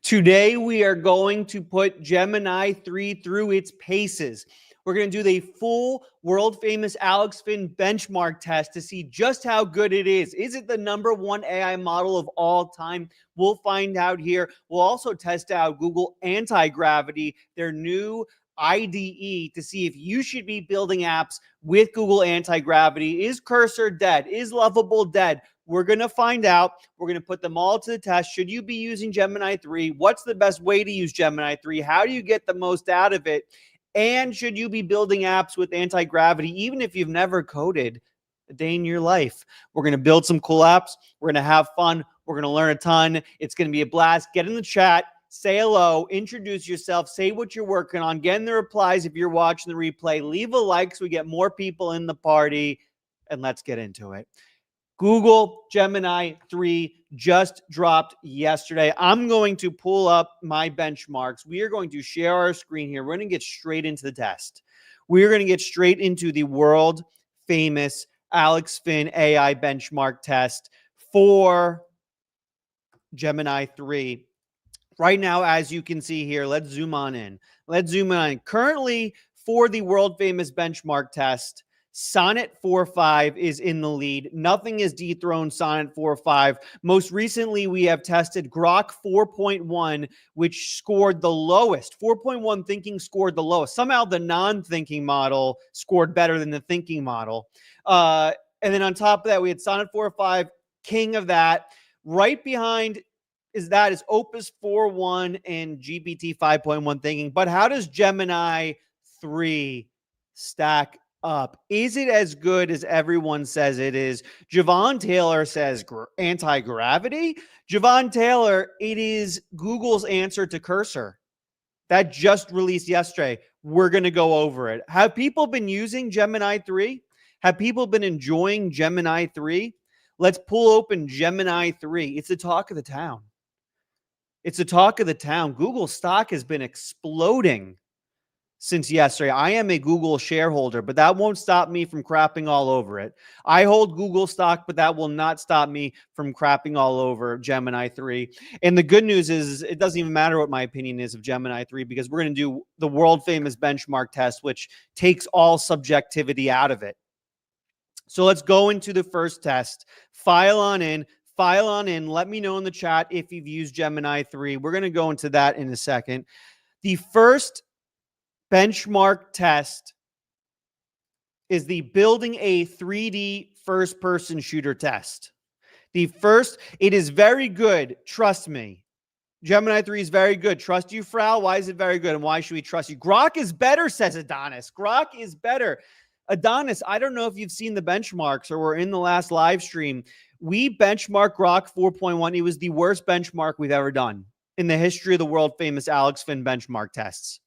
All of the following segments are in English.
Today, we are going to put Gemini 3 through its paces. We're going to do the full world-famous Alex Finn benchmark test to see just how good it is. Is it the #1 AI model of all time? We'll find out here. We'll also test out Google Anti-Gravity, their new IDE, to see if you should be building apps with Google Anti-Gravity. Is Cursor dead? Is Lovable dead? We're going to find out. We're going to put them all to the test. Should you be using Gemini 3? What's the best way to use Gemini 3? How do you get the most out of it? And should you be building apps with anti-gravity, even if you've never coded a day in your life? We're going to build some cool apps. We're going to have fun. We're going to learn a ton. It's going to be a blast. Get in the chat. Say hello. Introduce yourself. Say what you're working on. Get in the replies if you're watching the replay. Leave a like so we get more people in the party. And let's get into it. Google Gemini 3 just dropped yesterday. I'm going to pull up my benchmarks. We are going to share our screen here. We're going to get straight into the test. We're going to get straight into the world famous Alex Finn AI benchmark test for Gemini 3. Right now, as you can see here, let's zoom on in. Let's zoom in. Currently, for the world famous benchmark test, Sonnet 4.5 is in the lead. Nothing has dethroned Sonnet 4.5. Most recently, we have tested Grok 4.1, which scored the lowest. 4.1 thinking scored the lowest. Somehow the non-thinking model scored better than the thinking model. And then on top of that, we had Sonnet 4.5, king of that. Right behind is Opus 4.1 and GPT 5.1 thinking. But how does Gemini 3 stack up? Is it as good as everyone says it is? Javon Taylor says anti-gravity. Javon Taylor, it is Google's answer to Cursor. That just released yesterday. We're going to go over it. Have people been using Gemini 3? Have people been enjoying Gemini 3? Let's pull open Gemini 3. It's the talk of the town. It's the talk of the town. Google stock has been exploding since yesterday. I am a Google shareholder, but that won't stop me from crapping all over it. I hold Google stock, but that will not stop me from crapping all over Gemini 3. And the good news is it doesn't even matter what my opinion is of Gemini 3, because we're going to do the world famous benchmark test, which takes all subjectivity out of it. So let's go into the first test. File on in. Let me know in the chat if you've used Gemini 3. We're going to go into that in a second. The first benchmark test is the building a 3D first-person shooter test. It is very good. Trust me. Gemini 3 is very good. Trust you, Frau? Why is it very good? And why should we trust you? Grok is better, says Adonis. Grok is better. Adonis, I don't know if you've seen the benchmarks or were in the last live stream. We benchmarked Grok 4.1. It was the worst benchmark we've ever done in the history of the world-famous Alex Finn benchmark tests.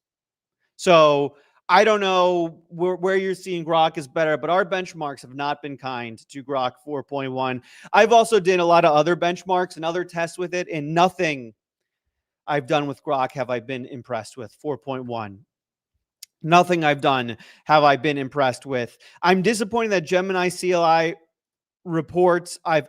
So I don't know where you're seeing Grok is better, but our benchmarks have not been kind to Grok 4.1. I've also did a lot of other benchmarks and other tests with it, and nothing I've done with Grok have I been impressed with. 4.1. Nothing I've done have I been impressed with. I'm disappointed that Gemini CLI reports I've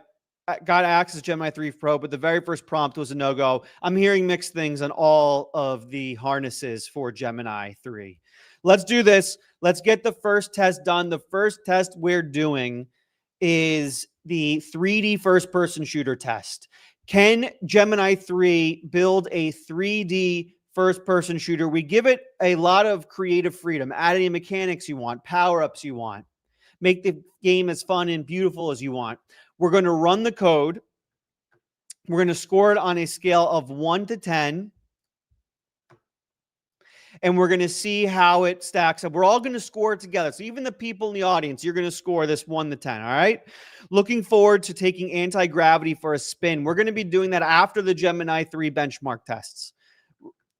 got access to Gemini 3 Pro, but the very first prompt was a no-go. I'm hearing mixed things on all of the harnesses for Gemini 3. Let's do this. Let's get the first test done. The first test we're doing is the 3D first-person shooter test. Can Gemini 3 build a 3D first-person shooter? We give it a lot of creative freedom. Add any mechanics you want, power-ups you want. Make the game as fun and beautiful as you want. We're going to run the code. We're going to score it on a scale of 1 to 10. And we're going to see how it stacks up. We're all going to score it together. So even the people in the audience, you're going to score this 1 to 10, all right? Looking forward to taking anti-gravity for a spin. We're going to be doing that after the Gemini 3 benchmark tests.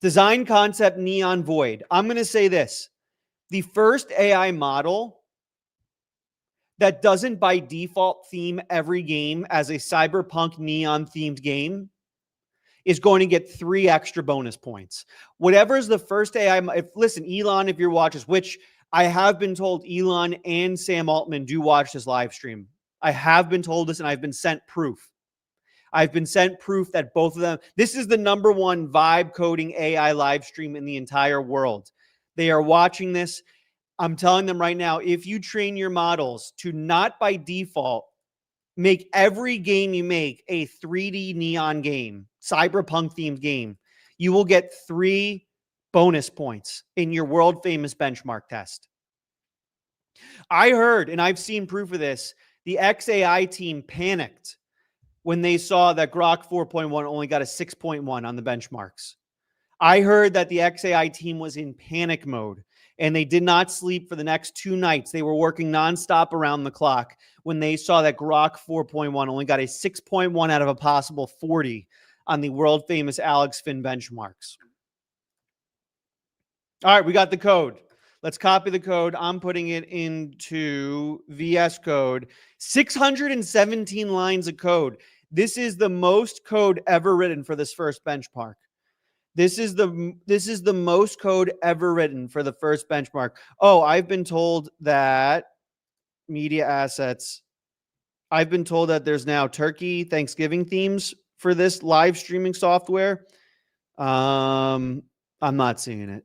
Design concept Neon Void. I'm going to say this. The first AI model that doesn't by default theme every game as a cyberpunk neon themed game is going to get 3 extra bonus points. Whatever is the first AI, listen, Elon, if you're watching, which I have been told Elon and Sam Altman do watch this live stream. I have been told this and I've been sent proof. I've been sent proof that both of them, this is the #1 vibe coding AI live stream in the entire world. They are watching this. I'm telling them right now, if you train your models to not by default make every game you make a 3D neon game, cyberpunk themed game, you will get 3 bonus points in your world famous benchmark test. I heard, and I've seen proof of this, the XAI team panicked when they saw that Grok 4.1 only got a 6.1 on the benchmarks. I heard that the XAI team was in panic mode and they did not sleep for the next 2 nights. They were working nonstop around the clock when they saw that Grok 4.1 only got a 6.1 out of a possible 40 on the world famous Alex Finn benchmarks. All right, we got the code. Let's copy the code. I'm putting it into VS Code. 617 lines of code. This is the most code ever written for this first benchmark. This is the most code ever written for the first benchmark. Oh, I've been told that media assets. I've been told that there's now Turkey Thanksgiving themes for this live streaming software. I'm not seeing it.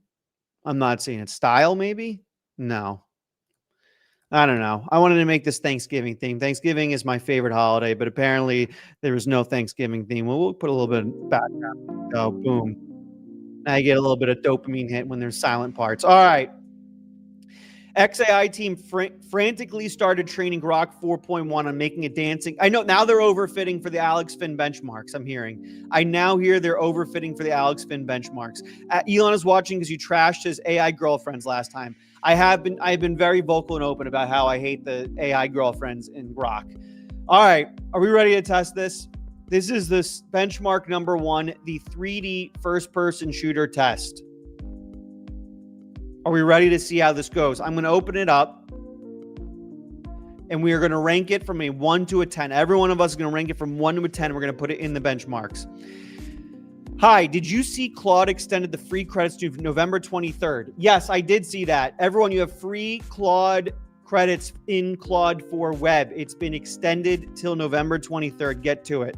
I'm not seeing it. Style, maybe? No. I don't know. I wanted to make this Thanksgiving theme. Thanksgiving is my favorite holiday, but apparently there was no Thanksgiving theme. Well, we'll put a little bit of background. Oh, boom. Now you get a little bit of dopamine hit when there's silent parts. All right. XAI team frantically started training Grok 4.1 on making a dancing. I know now they're overfitting for the Alex Finn benchmarks. I'm hearing. I now hear they're overfitting for the Alex Finn benchmarks. Elon is watching because you trashed his AI girlfriends last time. I've been very vocal and open about how I hate the AI girlfriends in Grok. All right, are we ready to test this? This is this benchmark #1, the 3D first-person shooter test. Are we ready to see how this goes? I'm going to open it up, and we are going to rank it from a 1 to a 10. Every one of us is going to rank it from 1 to a 10. We're going to put it in the benchmarks. Hi, did you see Claude extended the free credits to November 23rd? Yes, I did see that. Everyone, you have free Claude credits in Claude for Web. It's been extended till November 23rd. Get to it.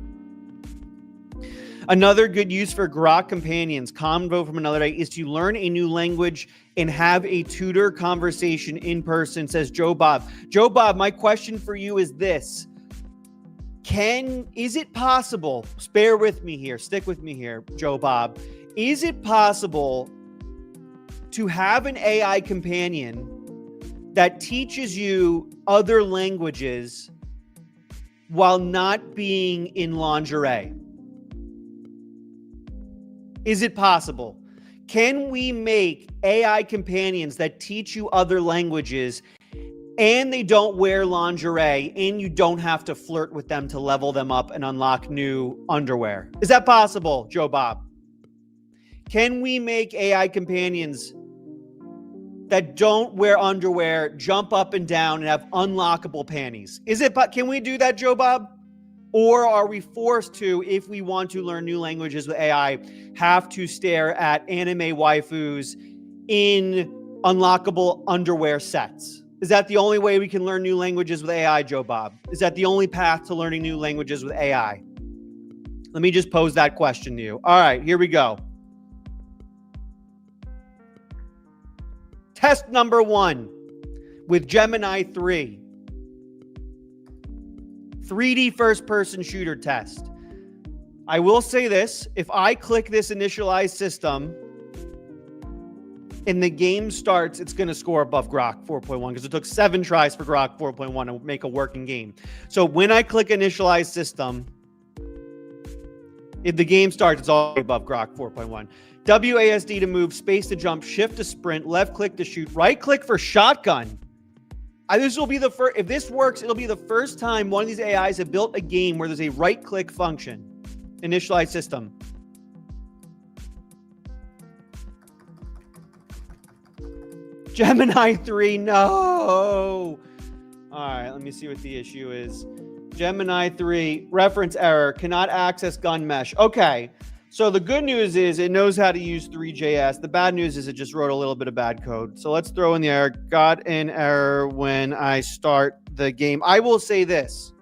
Another good use for Grok companions, convo from another day, is to learn a new language and have a tutor conversation in person, says Joe Bob. Joe Bob, my question for you is this. Is it possible, bear with me here, stick with me here, Joe Bob. Is it possible to have an AI companion that teaches you other languages while not being in lingerie? Is it possible? Can we make AI companions that teach you other languages and they don't wear lingerie and you don't have to flirt with them to level them up and unlock new underwear? Is that possible, Joe Bob? Can we make AI companions that don't wear underwear jump up and down and have unlockable panties? Can we do that, Joe Bob? Or are we forced to, if we want to learn new languages with AI, have to stare at anime waifus in unlockable underwear sets? Is that the only way we can learn new languages with AI, Joe Bob? Is that the only path to learning new languages with AI? Let me just pose that question to you. All right, here we go. Test #1 with Gemini 3. 3D first-person shooter test. I will say this. If I click this initialize system and the game starts, it's going to score above Grok 4.1 because it took 7 tries for Grok 4.1 to make a working game. So when I click initialize system, if the game starts, it's already above Grok 4.1. WASD to move, space to jump, shift to sprint, left click to shoot, right click for shotgun. This will be the first. If this works, it'll be the first time one of these AIs have built a game where there's a right-click function. Initialize system. Gemini 3, no. All right, let me see what the issue is. Gemini 3, reference error, cannot access gun mesh. Okay, so the good news is it knows how to use Three.js. The bad news is it just wrote a little bit of bad code. So let's throw in the error. Got an error when I start the game. I will say this.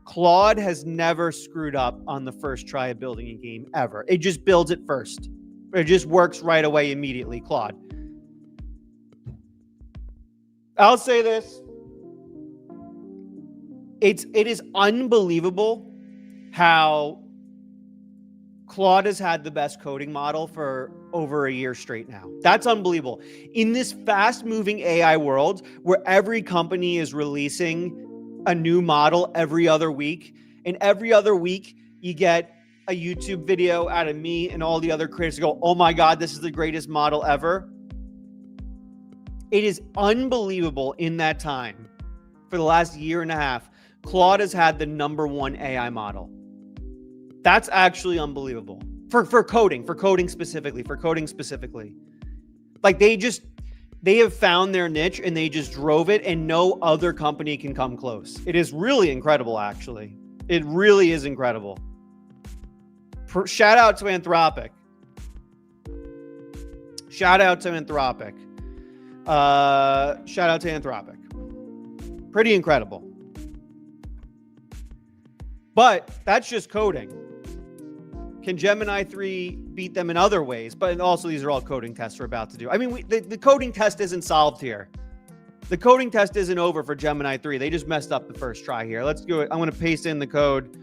Claude has never screwed up on the first try of building a game ever. It just builds it first. It just works right away immediately, Claude. I'll say this. It is unbelievable how Claude has had the best coding model for over a year straight now. That's unbelievable. In this fast-moving AI world where every company is releasing a new model every other week, and every other week you get a YouTube video out of me and all the other creators go, oh my God, this is the greatest model ever. It is unbelievable in that time, for the last year and a half, Claude has had the #1 AI model. That's actually unbelievable for coding specifically. Like they have found their niche and they just drove it, and no other company can come close. It is really incredible, actually. It really is incredible. Shout out to Anthropic. Pretty incredible. But that's just coding. Can Gemini 3 beat them in other ways? But also, these are all coding tests we're about to do. I mean, the coding test isn't solved here. The coding test isn't over for Gemini 3. They just messed up the first try here. Let's do it. I'm going to paste in the code,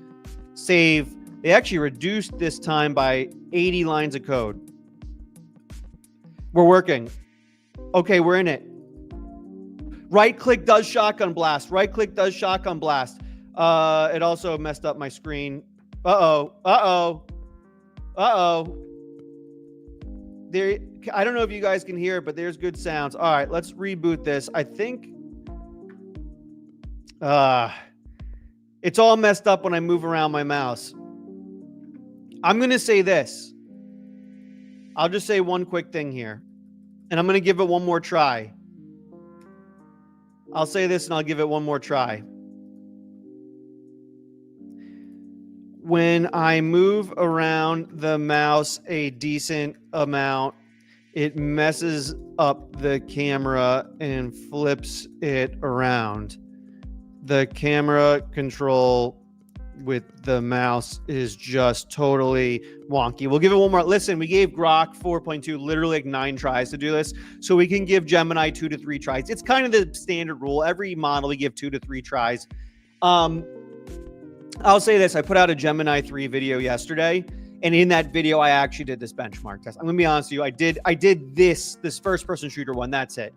save. They actually reduced this time by 80 lines of code. We're working. Okay, we're in it. Right-click does shotgun blast. Right-click does shotgun blast. It also messed up my screen. Uh-oh. There, I don't know if you guys can hear it, but there's good sounds. All right, let's reboot this. I think it's all messed up when I move around my mouse. I'm going to say this. I'll just say one quick thing here, and I'm going to give it one more try. I'll say this and I'll give it one more try. When I move around the mouse a decent amount, it messes up the camera and flips it around. The camera control with the mouse is just totally wonky. We'll give it one more. Listen, we gave Grok 4.2 literally like 9 tries to do this, so we can give Gemini 2 to 3 tries. It's kind of the standard rule. Every model we give 2 to 3 tries. I'll say this. I put out a Gemini 3 video yesterday, and in that video, I actually did this benchmark test. I'm going to be honest with you. I did this first-person shooter one. That's it.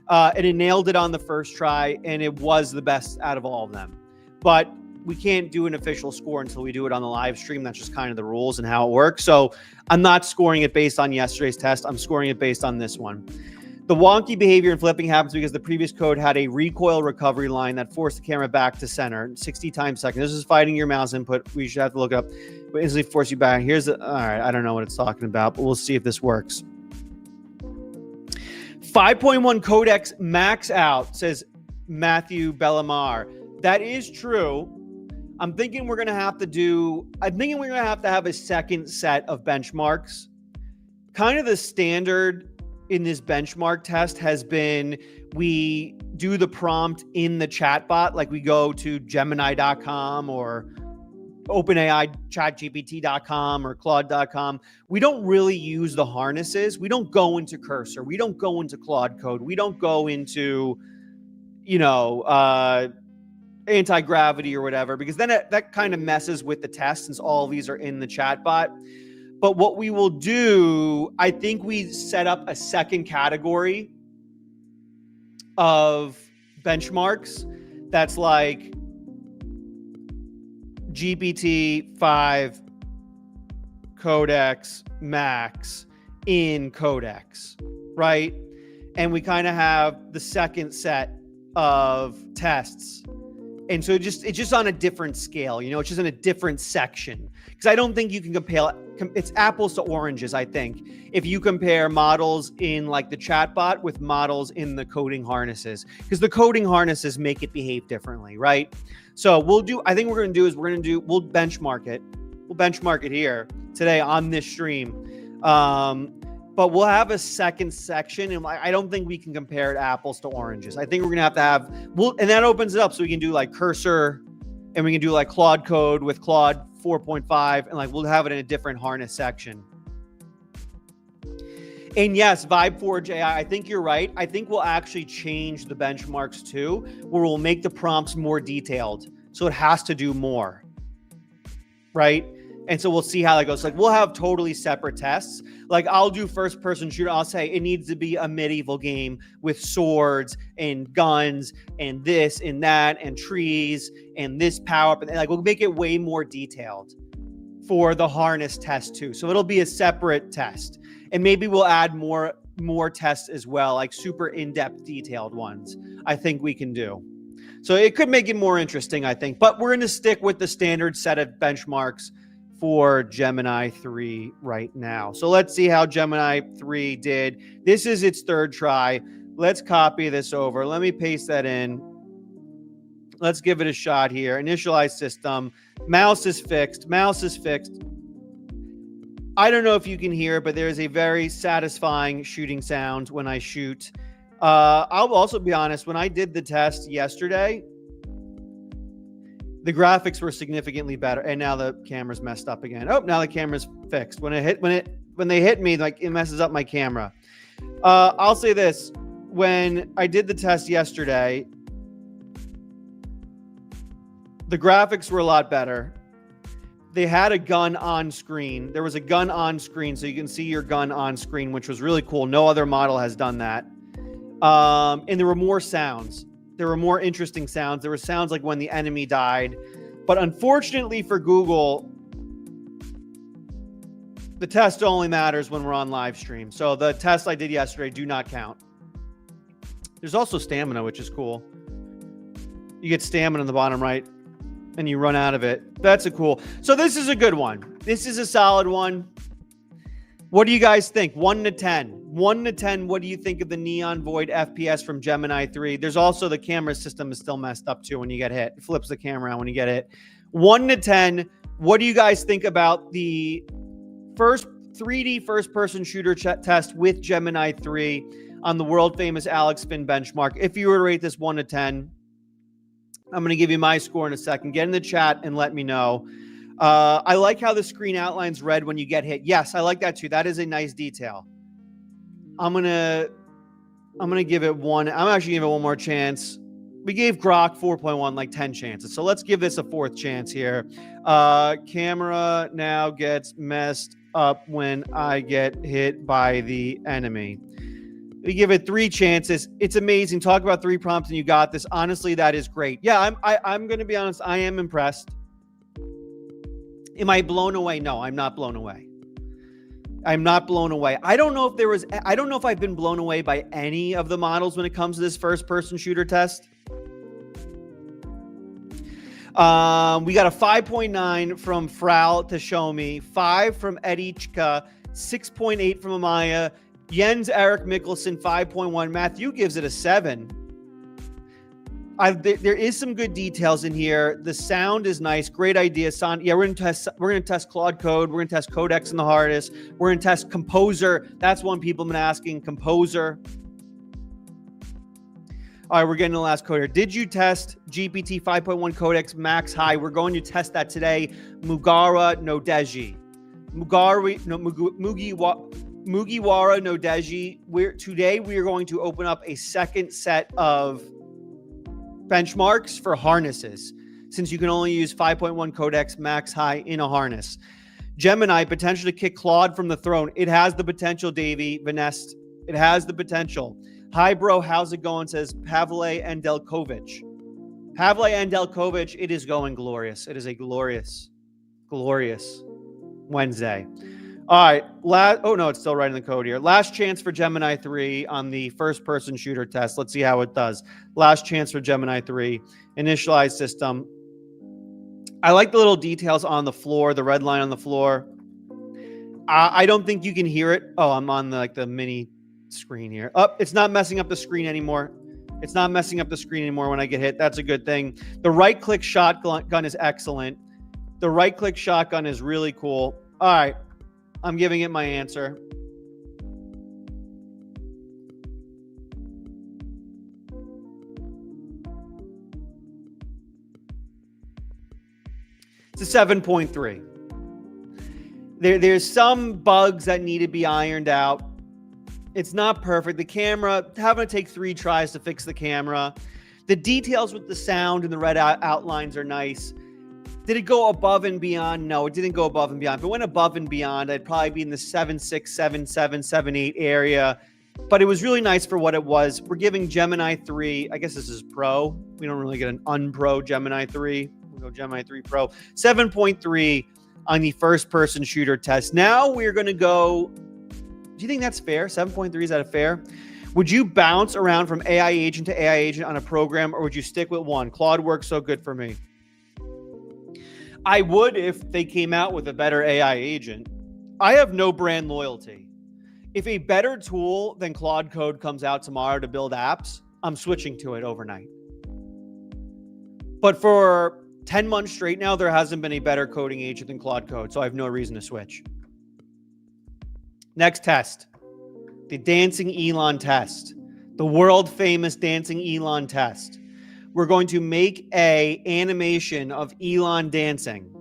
And it nailed it on the first try, and it was the best out of all of them. But we can't do an official score until we do it on the live stream. That's just kind of the rules and how it works. So I'm not scoring it based on yesterday's test. I'm scoring it based on this one. The wonky behavior and flipping happens because the previous code had a recoil recovery line that forced the camera back to center 60 times a second. This is fighting your mouse input. We should have to look it up. But instantly force you back. Here's the, all right, I don't know what it's talking about, but we'll see if this works. 5.1 Codeex max out, says Matthew Bellamar. That is true. I'm thinking we're going to have to have a second set of benchmarks. Kind of the standard in this benchmark test has been we do the prompt in the chatbot, like we go to Gemini.com or OpenAI ChatGPT.com or Claude.com. We don't really use the harnesses. We don't go into Cursor. We don't go into Claude Code. We don't go into, anti-gravity or whatever, because then that kind of messes with the test since all of these are in the chatbot. But what we will do, I think we set up a second category of benchmarks that's like GPT-5 Codex Max in Codex, right? And we kind of have the second set of tests. And so it's just on a different scale, it's just in a different section. Because I don't think you can compare, it's apples to oranges, I think, if you compare models in like the chatbot with models in the coding harnesses. Because the coding harnesses make it behave differently, right? So we'll benchmark it. We'll benchmark it here today on this stream. But we'll have a second section, and I don't think we can compare it apples to oranges. I think we're gonna have and that opens it up so we can do like Cursor And we can do like Claude Code with Claude 4.5, and like we'll have it in a different harness section. And yes, VibeForge AI, I think you're right. I think we'll actually change the benchmarks too, where we'll make the prompts more detailed. So it has to do more, right? And so we'll see how that goes. Like we'll have totally separate tests. Like I'll do first person shooter. I'll say it needs to be a medieval game with swords and guns and this and that and trees and this power up. And like we'll make it way more detailed for the harness test too. So it'll be a separate test. And maybe we'll add more tests as well, like super in-depth detailed ones. I think we can do. So it could make it more interesting, I think. But we're going to stick with the standard set of benchmarks for Gemini 3 right now. So let's see how Gemini 3 did. This is its third try. Let's copy this over. Let me paste that in. Let's give it a shot here. Initialize system. Mouse is fixed. Mouse is fixed. I don't know if you can hear, but there's a very satisfying shooting sound when I shoot. I'll also be honest, when I did the test yesterday, the graphics were significantly better. And now the camera's messed up again. Oh, now the camera's fixed. When they hit me, like it messes up my camera. I'll say this. When I did the test yesterday, the graphics were a lot better. They had a gun on screen. There was a gun on screen, so you can see your gun on screen, which was really cool. No other model has done that. And there were more sounds. There were more interesting sounds. There were sounds like when the enemy died. But unfortunately for Google, the test only matters when we're on live stream. So the tests I did yesterday do not count. There's also stamina, which is cool. You get stamina in the bottom right, and you run out of it. That's a cool. So this is a good one. This is a solid one. What do you guys think? 1 to 10. 1 to 10, what do you think of the Neon Void FPS from Gemini 3? There's also the camera system is still messed up too when you get hit. It flips the camera out when you get hit. 1 to 10, what do you guys think about the first 3D first-person shooter test with Gemini 3 on the world-famous Alex Finn benchmark? If you were to rate this 1 to 10, I'm going to give you my score in a second. Get in the chat and let me know. I like how the screen outlines red when you get hit. Yes, I like that too. That is a nice detail. I'm gonna give it one. I'm actually giving it one more chance. We gave Grok 4.1 like 10 chances. So let's give this a fourth chance here. Camera now gets messed up when I get hit by the enemy. We give it 3 chances. It's amazing. Talk about 3 prompts and you got this. Honestly, that is great. Yeah, I'm going to be honest. I am impressed. Am I blown away? No, I'm not blown away. I'm not blown away. I don't know if I've been blown away by any of the models when it comes to this first-person shooter test. We got a 5.9 from Frau to show me, 5 from Edichka, 6.8 from Amaya, Jens Eric Mikkelsen, 5.1. Matthew gives it a 7. There is some good details in here. The sound is nice. Great idea, Son. Yeah, we're gonna test Claude Code. We're gonna test Codeex in the hardest. We're gonna test Composer. That's one people have been asking. Composer. All right, we're getting the last code here. Did you test GPT 5.1 Codex Max High? We're going to test that today. Mugiwara no Deji. Mugiwara no Deji. Today we are going to open up a second set of benchmarks for harnesses, since you can only use 5.1 Codex Max High in a harness. Gemini potentially kick Claude from the throne. It has the potential, Davey, Vanest. It has the potential. Hi, bro. How's it going? Says Pavle Andelkovic. Pavle Andelkovic, it is going glorious. It is a glorious, glorious Wednesday. All right. Oh, no, it's still writing the code here. Last chance for Gemini 3 on the first-person shooter test. Let's see how it does. Last chance for Gemini 3. Initialize system. I like the little details on the floor, the red line on the floor. I don't think you can hear it. Oh, I'm on the mini screen here. Oh, it's not messing up the screen anymore. It's not messing up the screen anymore when I get hit. That's a good thing. The right-click shotgun is excellent. The right-click shotgun is really cool. All right. I'm giving it my answer. It's a 7.3. There's some bugs that need to be ironed out. It's not perfect. The camera, having to take 3 tries to fix the camera. The details with the sound and the red outlines are nice. Did it go above and beyond? No, it didn't go above and beyond. If it went above and beyond, I'd probably be in the 7.6, 7.7, 7.8 area. But it was really nice for what it was. We're giving Gemini 3, I guess this is Pro. We don't really get an unpro Gemini 3. We'll go Gemini 3 Pro. 7.3 on the first-person shooter test. Now we're going to go... Do you think that's fair? 7.3, is that fair? Would you bounce around from AI agent to AI agent on a program, or would you stick with one? Claude works so good for me. I would if they came out with a better AI agent. I have no brand loyalty. If a better tool than Claude Code comes out tomorrow to build apps, I'm switching to it overnight. But for 10 months straight now, there hasn't been a better coding agent than Claude Code, so I have no reason to switch. Next test, the dancing Elon test, the world famous dancing Elon test. We're going to make an animation of Elon dancing.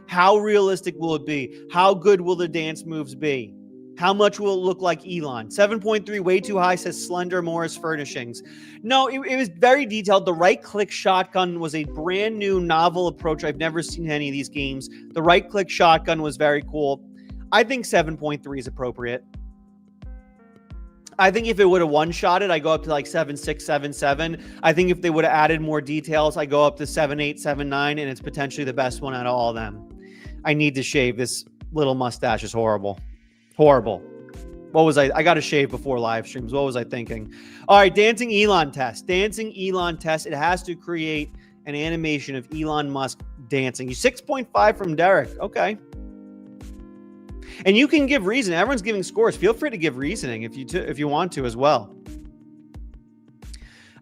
How realistic will it be? How good will the dance moves be? How much will it look like Elon? 7.3, way too high, says Slender Morris Furnishings. No, it was very detailed. The right-click shotgun was a brand new novel approach. I've never seen any of these games. The right-click shotgun was very cool. I think 7.3 is appropriate. I think if it would have one-shotted, I go up to like 7.6, 7.7. I think if they would have added more details, I go up to 7.8, 7.9, and it's potentially the best one out of all of them. I need to shave. This little mustache is horrible. Horrible. What was I got to shave before live streams. What was I thinking? All right, dancing Elon test. Dancing Elon test. It has to create an animation of Elon Musk dancing. You 6.5 from Derek. Okay. And you can give reason. Everyone's giving scores. Feel free to give reasoning if you want to as well.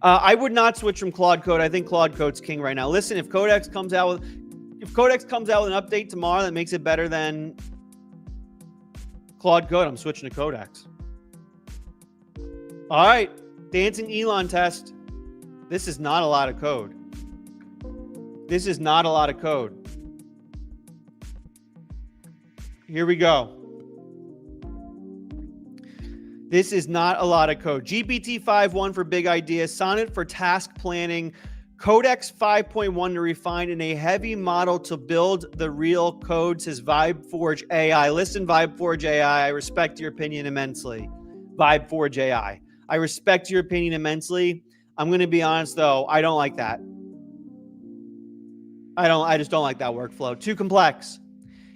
I would not switch from Claude Code. I think Claude Code's king right now. Listen, if Codeex comes out with an update tomorrow that makes it better than Claude Code, I'm switching to Codeex. All right, dancing Elon test. This is not a lot of code. This is not a lot of code. Here we go. This is not a lot of code. GPT 5.1 for big ideas, Sonnet for task planning, Codex 5.1 to refine, in a heavy model to build the real code, says VibeForge AI. Listen, VibeForge AI, I respect your opinion immensely. VibeForge AI. I respect your opinion immensely. I'm going to be honest, though. I don't like that. I just don't like that workflow. Too complex.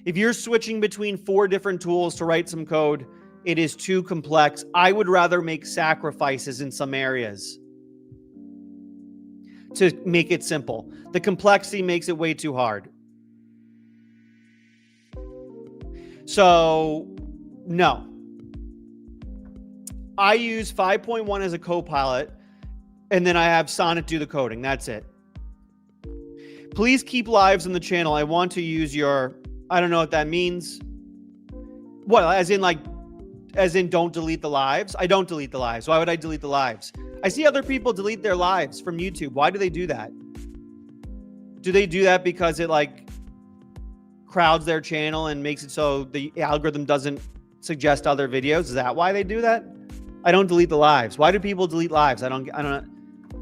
If you're switching between 4 different tools to write some code, it is too complex. I would rather make sacrifices in some areas to make it simple. The complexity makes it way too hard. So, no. I use 5.1 as a co-pilot, and then I have Sonnet do the coding. That's it. Please keep lives on the channel. I want to use your... I don't know what that means. What, as in don't delete the lives? I don't delete the lives. Why would I delete the lives? I see other people delete their lives from YouTube. Why do they do that? Do they do that because it like crowds their channel and makes it so the algorithm doesn't suggest other videos? Is that why they do that? I don't delete the lives. Why do people delete lives? I don't know.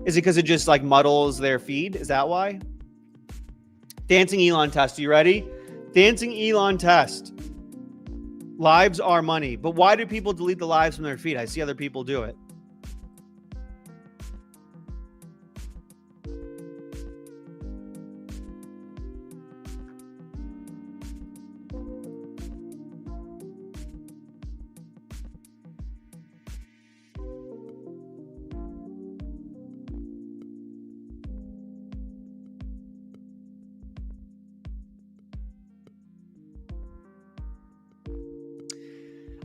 Is it because it just like muddles their feed? Is that why? Dancing Elon test. Are you ready? Dancing Elon test. Lives are money. But why do people delete the lives from their feed? I see other people do it.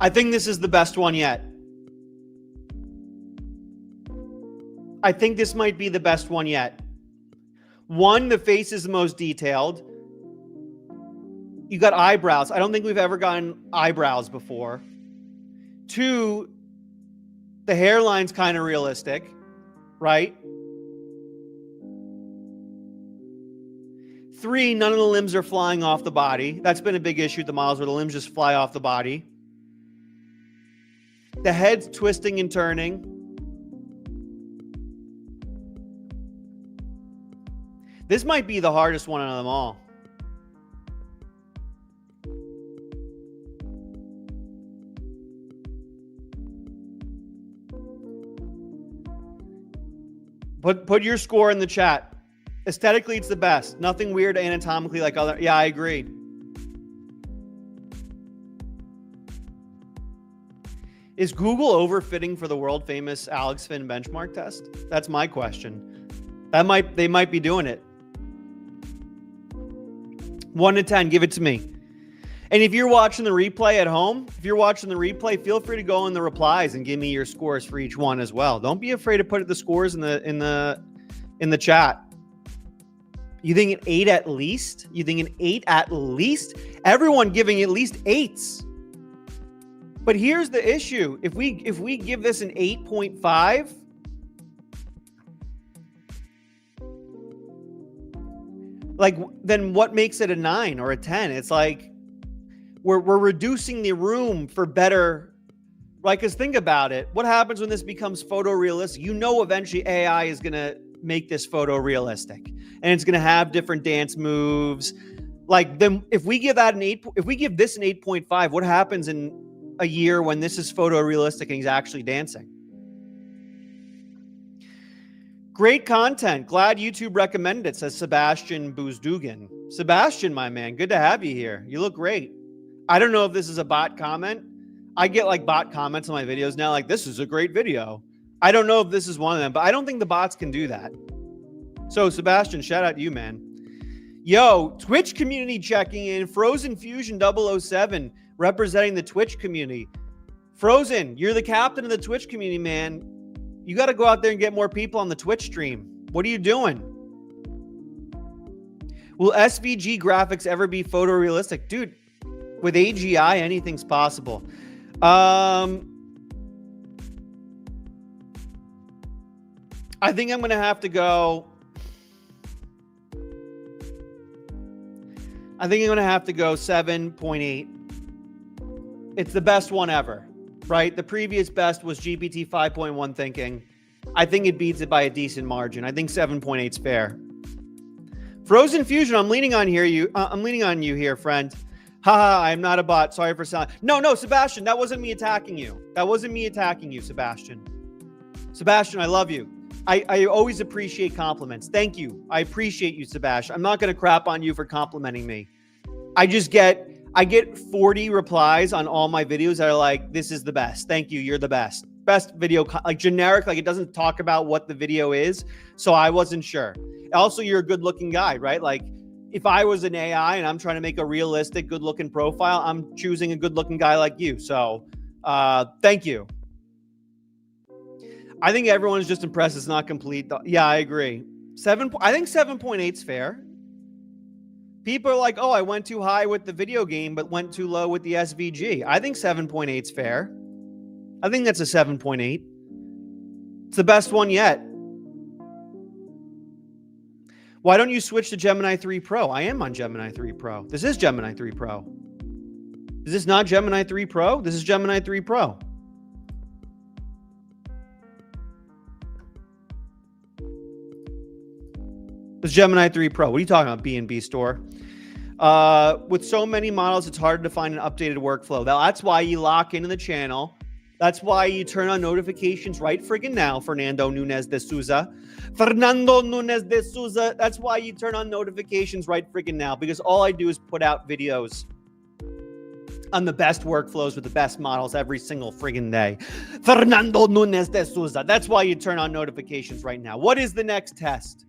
I think this is the best one yet. I think this might be the best one yet. One, the face is the most detailed. You got eyebrows. I don't think we've ever gotten eyebrows before. Two, the hairline's kind of realistic, right? 3, none of the limbs are flying off the body. That's been a big issue with the models where the limbs just fly off the body. The head's twisting and turning. This might be the hardest one of them all. Put your score in the chat. Aesthetically, it's the best. Nothing weird anatomically like other. Yeah, I agree. Is Google overfitting for the world famous Alex Finn benchmark test? That's my question. They might be doing it. 1 to 10, give it to me. And if you're watching the replay at home, feel free to go in the replies and give me your scores for each one as well. Don't be afraid to put the scores in the chat. You think an 8 at least? You think an 8 at least? Everyone giving at least 8s. But here's the issue. If we give this an 8.5, like, then what makes it a 9 or a 10? It's like we're reducing the room for better, right? Because think about it. What happens when this becomes photorealistic? You know, eventually AI is going to make this photorealistic, and it's going to have different dance moves. Like, then if we give that if we give this an 8.5, what happens in a year when this is photorealistic and he's actually dancing? Great content. Glad YouTube recommended it, says Sebastian Buzdugan. Sebastian, my man, good to have you here. You look great. I don't know if this is a bot comment. I get like bot comments on my videos now, like, this is a great video. I don't know if this is one of them, but I don't think the bots can do that. So Sebastian, shout out to you, man. Yo, Twitch community checking in. Frozen Fusion 007 representing the Twitch community. Frozen, you're the captain of the Twitch community, man. You got to go out there and get more people on the Twitch stream. What are you doing? Will SVG graphics ever be photorealistic? Dude, with AGI, anything's possible. I think I'm going to have to go. I think I'm going to have to go 7.8. It's the best one ever, right? The previous best was GPT 5.1 thinking. I think it beats it by a decent margin. I think 7.8 is fair. Frozen Fusion, I'm leaning on you here, friend. Haha, I'm not a bot. Sorry for sound. No, Sebastian, that wasn't me attacking you. Sebastian. Sebastian, I love you. I always appreciate compliments. Thank you. I appreciate you, Sebastian. I'm not going to crap on you for complimenting me. I get 40 replies on all my videos that are like, this is the best. Thank you. You're the best. Best video, like generic, like it doesn't talk about what the video is. So I wasn't sure. Also, you're a good looking guy, right? Like, if I was an AI and I'm trying to make a realistic, good looking profile, I'm choosing a good looking guy like you. So thank you. I think everyone's just impressed it's not complete. Yeah, I agree. I think 7.8 is fair. People are like, oh, I went too high with the video game, but went too low with the SVG. I think 7.8 is fair. I think that's a 7.8. It's the best one yet. Why don't you switch to Gemini 3 Pro? I am on Gemini 3 Pro. This is Gemini 3 Pro. Is this not Gemini 3 Pro? This is Gemini 3 Pro. It's Gemini 3 Pro. What are you talking about, B&B store? With so many models, it's hard to find an updated workflow. That's why you lock into the channel. That's why you turn on notifications right friggin' now, Fernando Nunes de Souza. That's why you turn on notifications right friggin' now, because all I do is put out videos on the best workflows with the best models every single friggin' day. Fernando Nunes de Souza. That's why you turn on notifications right now. What is the next test?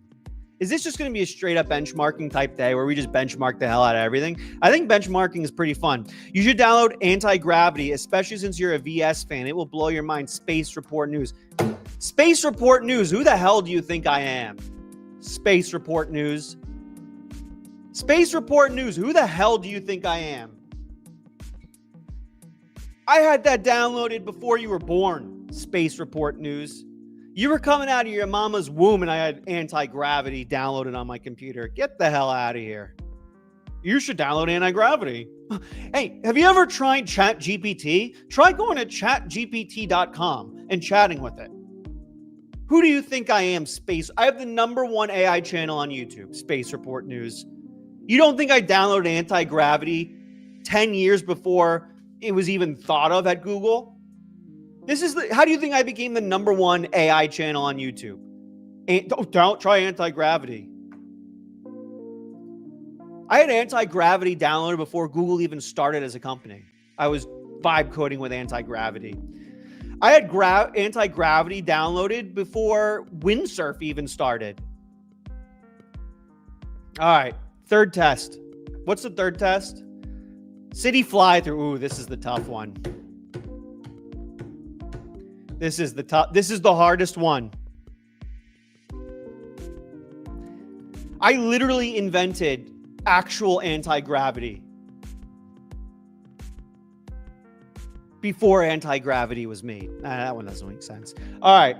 Is this just going to be a straight up benchmarking type day where we just benchmark the hell out of everything? I think benchmarking is pretty fun. You should download Anti-Gravity, especially since you're a VS fan. It will blow your mind. Space Report News. Space Report News. Who the hell do you think I am? Space Report News. Space Report News. Who the hell do you think I am? I had that downloaded before you were born. Space Report News. You were coming out of your mama's womb and I had anti-gravity downloaded on my computer. Get the hell out of here. You should download anti-gravity. Hey, have you ever tried ChatGPT? Try going to chatgpt.com and chatting with it. Who do you think I am, Space? I have the #1 AI channel on YouTube, Space Report News. You don't think I downloaded anti-gravity 10 years before it was even thought of at Google? How do you think I became the #1 AI channel on YouTube? Don't try anti-gravity. I had anti-gravity downloaded before Google even started as a company. I was vibe coding with anti-gravity. I had anti-gravity downloaded before windsurf even started. All right, third test. What's the third test? City flythrough. Ooh, this is the tough one. This is the hardest one. I literally invented actual anti-gravity before anti-gravity was made. That one doesn't make sense. All right.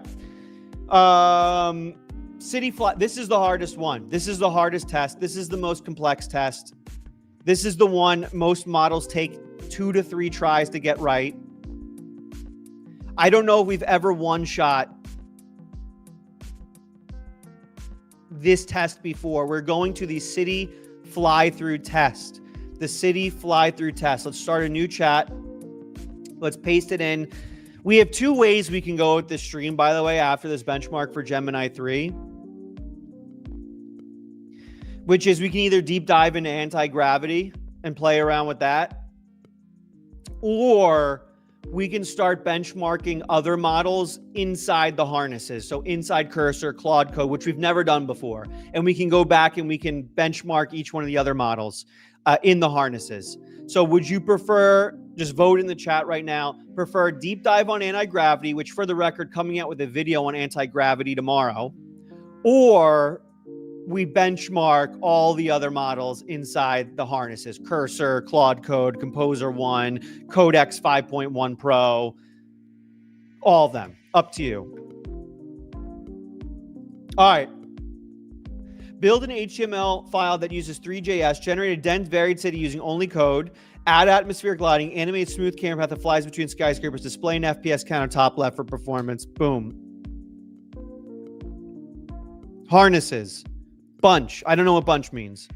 This is the hardest one. This is the hardest test. This is the most complex test. This is the one most models take 2 to 3 tries to get right. I don't know if we've ever one-shot this test before. We're going to the city fly-through test. The city fly-through test. Let's start a new chat. Let's paste it in. We have 2 ways we can go with this stream, by the way, after this benchmark for Gemini 3. Which is we can either deep dive into anti-gravity and play around with that. Or we can start benchmarking other models inside the harnesses. So inside Cursor, Claude Code, which we've never done before. And we can go back and we can benchmark each one of the other models in the harnesses. So would you prefer, just vote in the chat right now, prefer deep dive on anti-gravity, which for the record, coming out with a video on anti-gravity tomorrow, or we benchmark all the other models inside the harnesses, Cursor, Claude Code, Composer 1, Codex 5.1 Pro, all of them. Up to you. All right. Build an HTML file that uses Three.js, generate a dense varied city using only code, add atmospheric lighting, animate smooth camera path that flies between skyscrapers, display an FPS counter top left for performance. Boom. Harnesses. Bunch. I don't know what bunch means.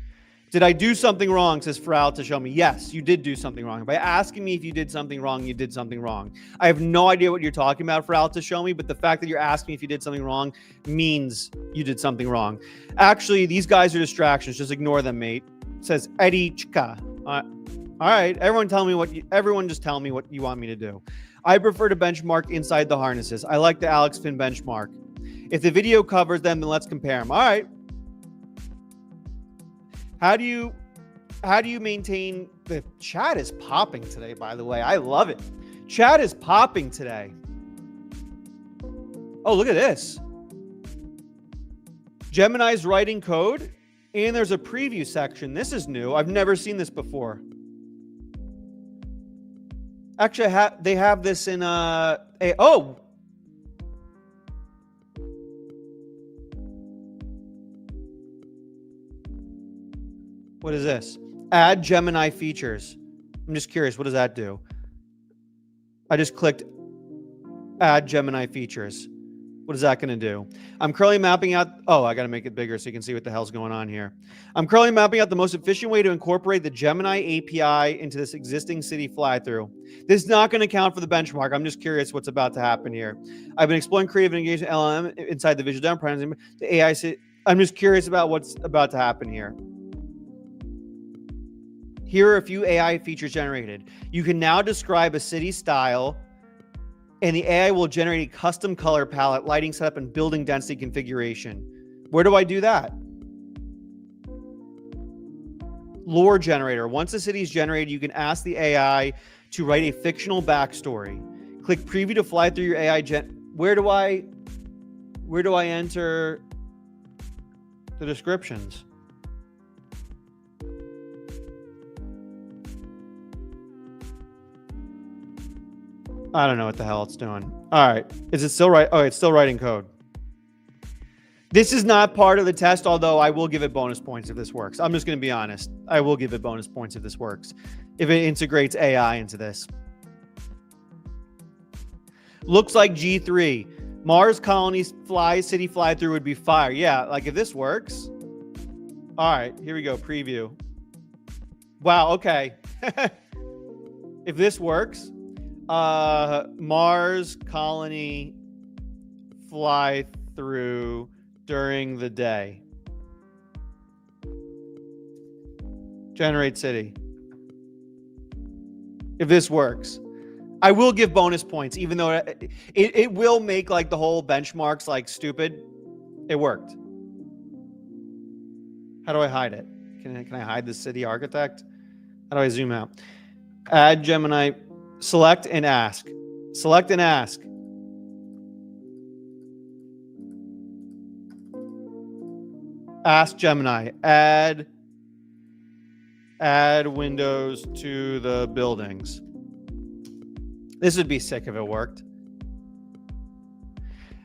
Did I do something wrong, says Fral to show me. Yes, you did do something wrong. By asking me if you did something wrong, you did something wrong. I have no idea what you're talking about, Fral to show me, but the fact that you're asking me if you did something wrong means you did something wrong. Actually, these guys are distractions. Just ignore them, mate. It says Eddie Chika. All right, everyone just tell me what you want me to do. I prefer to benchmark inside the harnesses. I like the Alex Finn benchmark. If the video covers them, then let's compare them. All right. How do you maintain the chat is popping today, by the way. I love it. Chat is popping today. Oh, look at this. Gemini's writing code, and there's a preview section. This is new. I've never seen this before. Actually, they have this in oh. What is this? Add Gemini features. I'm just curious. What does that do? I just clicked add Gemini features. What is that going to do? I'm currently mapping out. Oh, I got to make it bigger so you can see what the hell's going on here. I'm currently mapping out the most efficient way to incorporate the Gemini API into this existing city fly-through. This is not going to count for the benchmark. I'm just curious what's about to happen here. I've been exploring creative engagement LLM inside the visual demo program. The AI. I'm just curious about what's about to happen here. Here are a few AI features generated. You can now describe a city style, and the AI will generate a custom color palette, lighting setup, and building density configuration. Where do I do that? Lore generator. Once a city is generated, you can ask the AI to write a fictional backstory. Click preview to fly through your AI Where do I enter the descriptions? I don't know what the hell it's doing. All right. Is it still right? Oh, it's still writing code. This is not part of the test, although I will give it bonus points if this works. I'm just going to be honest. I will give it bonus points if this works. If it integrates AI into this. Looks like G3. Mars colonies city fly through would be fire. Yeah, like if this works. All right, here we go. Preview. Wow, okay. If this works, Mars colony fly through during the day. Generate city. If this works, I will give bonus points, even though it will make like the whole benchmarks like stupid. It worked. How do I hide it? Can I hide the city architect? How do I zoom out? Add Gemini, select and ask. Select and ask. Ask Gemini, add windows to the buildings. This would be sick if it worked.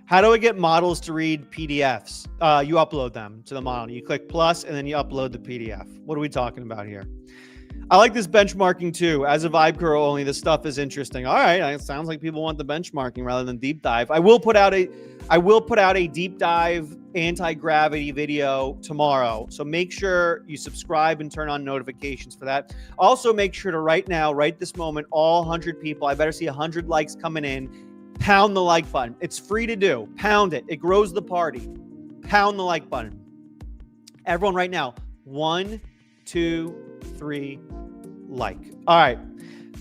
How do I get models to read PDFs? You upload them to the model. You click plus and then you upload the PDF. What are we talking about here? I like this benchmarking too. As a vibe girl only, this stuff is interesting. All right, it sounds like people want the benchmarking rather than deep dive. I will put out a deep dive anti-gravity video tomorrow. So make sure you subscribe and turn on notifications for that. Also, make sure to right this moment, all 100 people, I better see 100 likes coming in. Pound the like button. It's free to do. Pound it. It grows the party. Pound the like button. Everyone right now, 1, 2, 3, like. All right.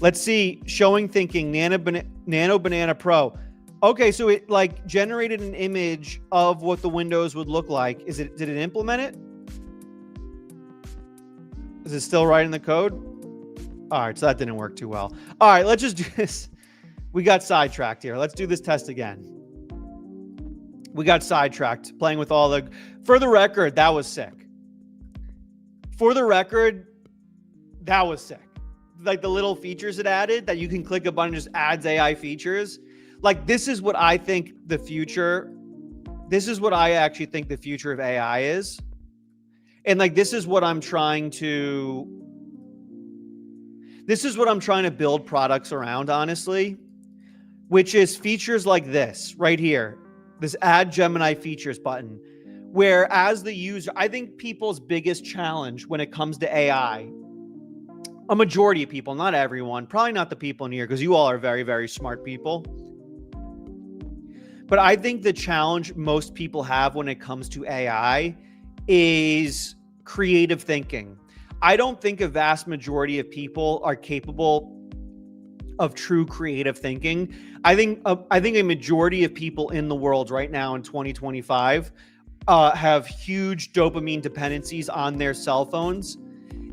Let's see. Showing thinking, Nano Banana Pro. Okay, so it like generated an image of what the windows would look like. Did it implement it? Is it still writing the code? All right, so that didn't work too well. All right, let's just do this. We got sidetracked here. Let's do this test again. We got sidetracked playing with all the... For the record, that was sick. For the record, that was sick. Like the little features it added that you can click a button and just adds AI features. Like this is what I think the future... This is what I actually think the future of AI is. And like this is what I'm trying to... This is what I'm trying to build products around, honestly. Which is features like this right here, this add Gemini features button, where as the user, I think people's biggest challenge when it comes to AI, a majority of people, not everyone, probably not the people in here, because you all are very, very smart people. But I think the challenge most people have when it comes to AI is creative thinking. I don't think a vast majority of people are capable of true creative thinking. I think a majority of people in the world right now in 2025 have huge dopamine dependencies on their cell phones.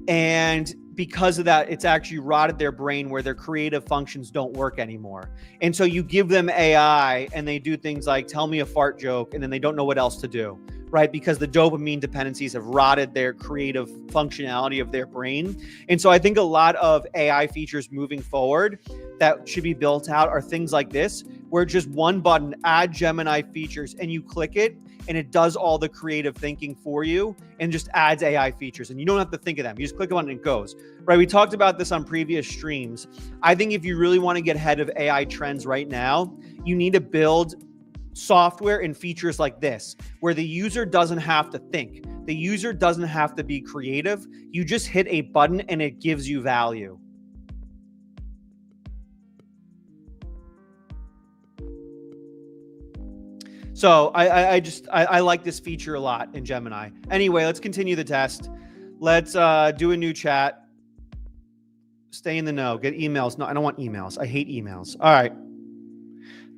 And because of that, it's actually rotted their brain where their creative functions don't work anymore. And so you give them AI and they do things like tell me a fart joke and then they don't know what else to do, right? Because the dopamine dependencies have rotted their creative functionality of their brain. And so I think a lot of AI features moving forward that should be built out are things like this, where just one button, add Gemini features, and you click it and it does all the creative thinking for you and just adds AI features. And you don't have to think of them. You just click on it and it goes, right? We talked about this on previous streams. I think if you really want to get ahead of AI trends right now, you need to build software and features like this, where the user doesn't have to think. The user doesn't have to be creative. You just hit a button and it gives you value. So I like this feature a lot in Gemini. Anyway, let's continue the test. Let's do a new chat. Stay in the know. Get emails. No, I don't want emails. I hate emails. All right.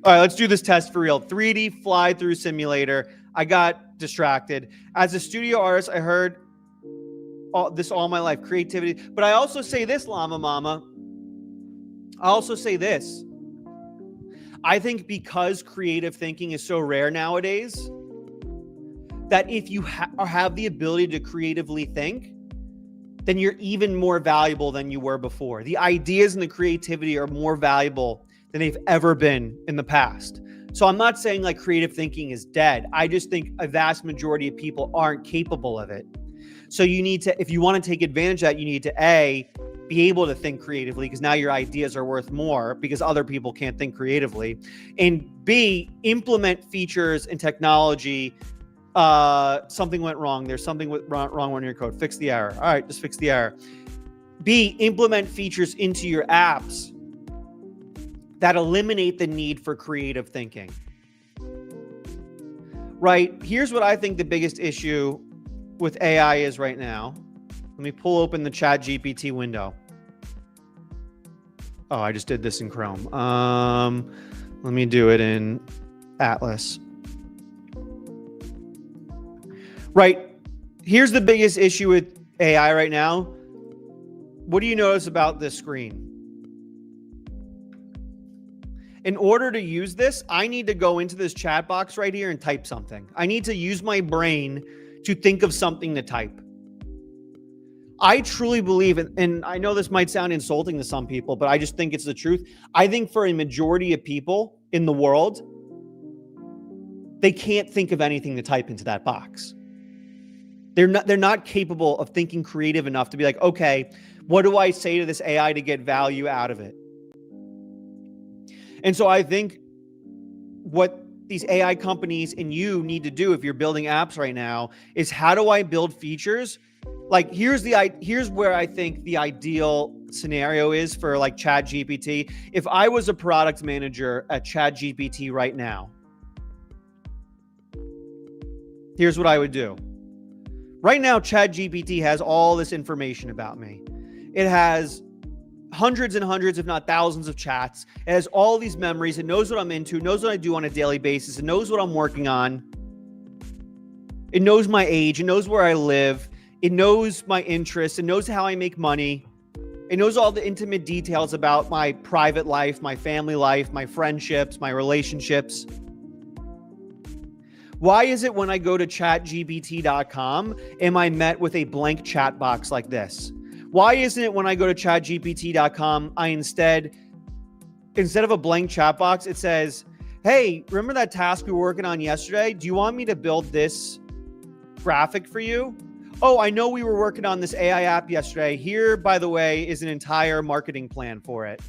All right, let's do this test for real. 3D fly-through simulator. I got distracted. As a studio artist, I heard this all my life, creativity. But I also say this, Llama Mama. I also say this. I think because creative thinking is so rare nowadays, that if you have the ability to creatively think, then you're even more valuable than you were before. The ideas and the creativity are more valuable than they've ever been in the past. So I'm not saying like creative thinking is dead. I just think a vast majority of people aren't capable of it. So you need to, if you want to take advantage of that, you need to A, be able to think creatively, because now your ideas are worth more because other people can't think creatively. And B, implement features and technology. Something went wrong. There's something wrong on your code. Fix the error. All right, just fix the error. B, implement features into your apps that eliminate the need for creative thinking. Right? Here's what I think the biggest issue with AI is right now. Let me pull open the ChatGPT window. Oh, I just did this in Chrome. Let me do it in Atlas. Right. Here's the biggest issue with AI right now. What do you notice about this screen? In order to use this, I need to go into this chat box right here and type something. I need to use my brain to think of something to type. I truly believe, and I know this might sound insulting to some people, but I just think it's the truth. I think for a majority of people in the world, they can't think of anything to type into that box. They're not capable of thinking creative enough to be like, okay, what do I say to this AI to get value out of it? And so I think what these AI companies and you need to do if you're building apps right now is, how do I build features? Like here's where I think the ideal scenario is for like ChatGPT. If I was a product manager at ChatGPT right now, here's what I would do. Right now, ChatGPT has all this information about me. It has hundreds and hundreds, if not thousands of chats. It has all these memories. It knows what I'm into, knows what I do on a daily basis. It knows what I'm working on. It knows my age. It knows where I live. It knows my interests. It knows how I make money. It knows all the intimate details about my private life, my family life, my friendships, my relationships. Why is it when I go to chatgpt.com, am I met with a blank chat box like this? Why isn't it when I go to chatgpt.com, I instead of a blank chat box, it says, hey, remember that task we were working on yesterday? Do you want me to build this graphic for you? Oh, I know we were working on this AI app yesterday. Here, by the way, is an entire marketing plan for it.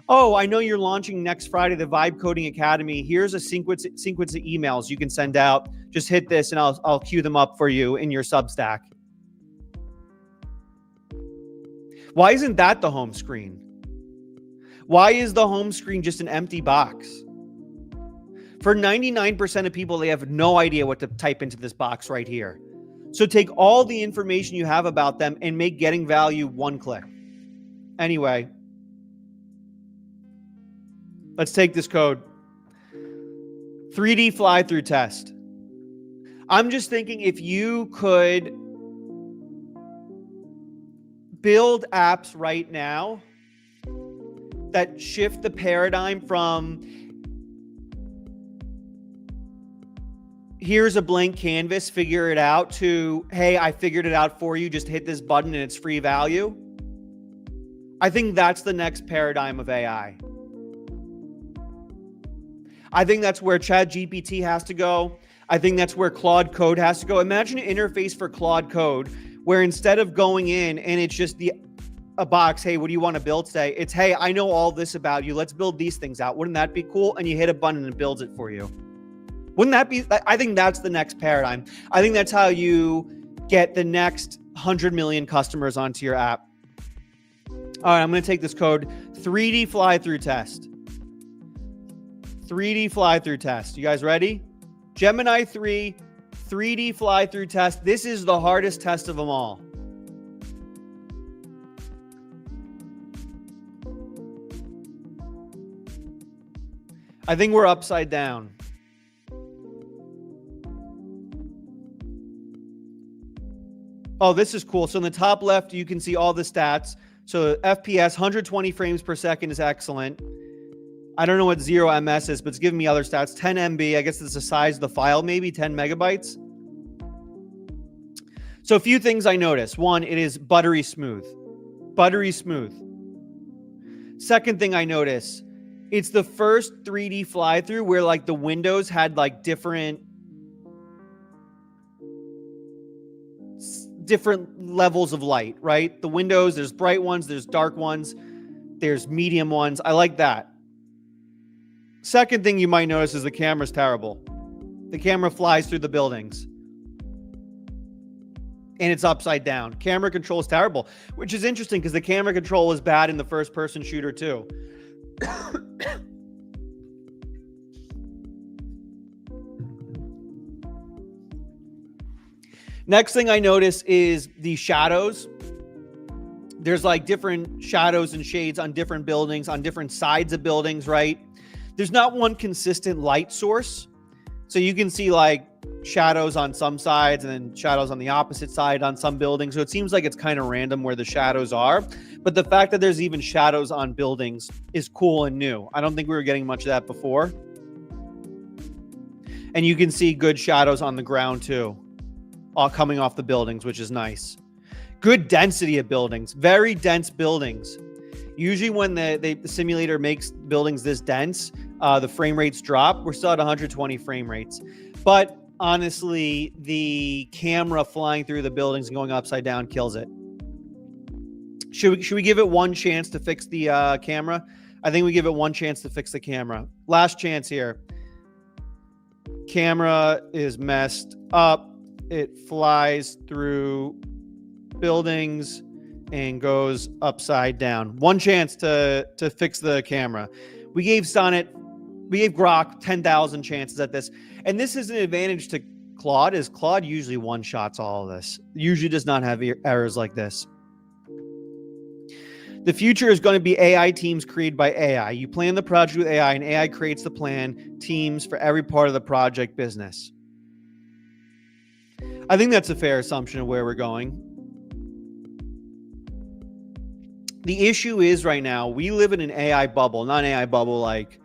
Oh, I know you're launching next Friday, the Vibe Coding Academy. Here's a sequence of emails you can send out. Just hit this and I'll queue them up for you in your Substack. Why isn't that the home screen? Why is the home screen just an empty box? For 99% of people, they have no idea what to type into this box right here. So take all the information you have about them and make getting value one click. Anyway, let's take this code. 3D fly-through test. I'm just thinking if you could build apps right now that shift the paradigm from here's a blank canvas, figure it out, to hey, I figured it out for you, just hit this button and it's free value. I think that's the next paradigm of AI. I think that's where ChatGPT has to go. I think that's where Claude Code has to go. Imagine an interface for Claude Code where instead of going in and it's just a box, hey, what do you want to build today? It's, hey, I know all this about you. Let's build these things out. Wouldn't that be cool? And you hit a button and it builds it for you. Wouldn't that be, I think that's the next paradigm. I think that's how you get the next 100 million customers onto your app. All right, I'm going to take this code, 3D fly-through test. 3D fly-through test. You guys ready? Gemini 3, 3D fly-through test. This is the hardest test of them all. I think we're upside down. Oh, this is cool. So in the top left, you can see all the stats. So FPS, 120 frames per second is excellent. I don't know what 0ms is, but it's giving me other stats. 10 MB, I guess it's the size of the file, maybe 10 megabytes. So a few things I noticed. One, it is buttery smooth. Buttery smooth. Second thing I notice, It's the first 3D fly through where like the windows had like different levels of light, right? The windows, there's bright ones, there's dark ones, there's medium ones. I like that. Second thing you might notice is the camera's terrible. The camera flies through the buildings. And it's upside down. Camera control is terrible, which is interesting because the camera control was bad in the first-person shooter too. Next thing I notice is the shadows. There's like different shadows and shades on different buildings, on different sides of buildings, right? There's not one consistent light source. So you can see like shadows on some sides and then shadows on the opposite side on some buildings. So it seems like it's kind of random where the shadows are. But the fact that there's even shadows on buildings is cool and new. I don't think we were getting much of that before. And you can see good shadows on the ground too, all coming off the buildings, which is nice. Good density of buildings, very dense buildings. Usually when the simulator makes buildings this dense, the frame rates drop. We're still at 120 frame rates. But honestly, the camera flying through the buildings and going upside down kills it. Should we give it one chance to fix the camera? I think we give it one chance to fix the camera. Last chance here. Camera is messed up. It flies through buildings and goes upside down. One chance to fix the camera. We gave Grok 10,000 chances at this. And this is an advantage to Claude, is Claude usually one-shots all of this. Usually does not have errors like this. The future is going to be AI teams created by AI. You plan the project with AI, and AI creates the plan, teams for every part of the project business. I think that's a fair assumption of where we're going. The issue is right now, we live in an AI bubble, not an AI bubble like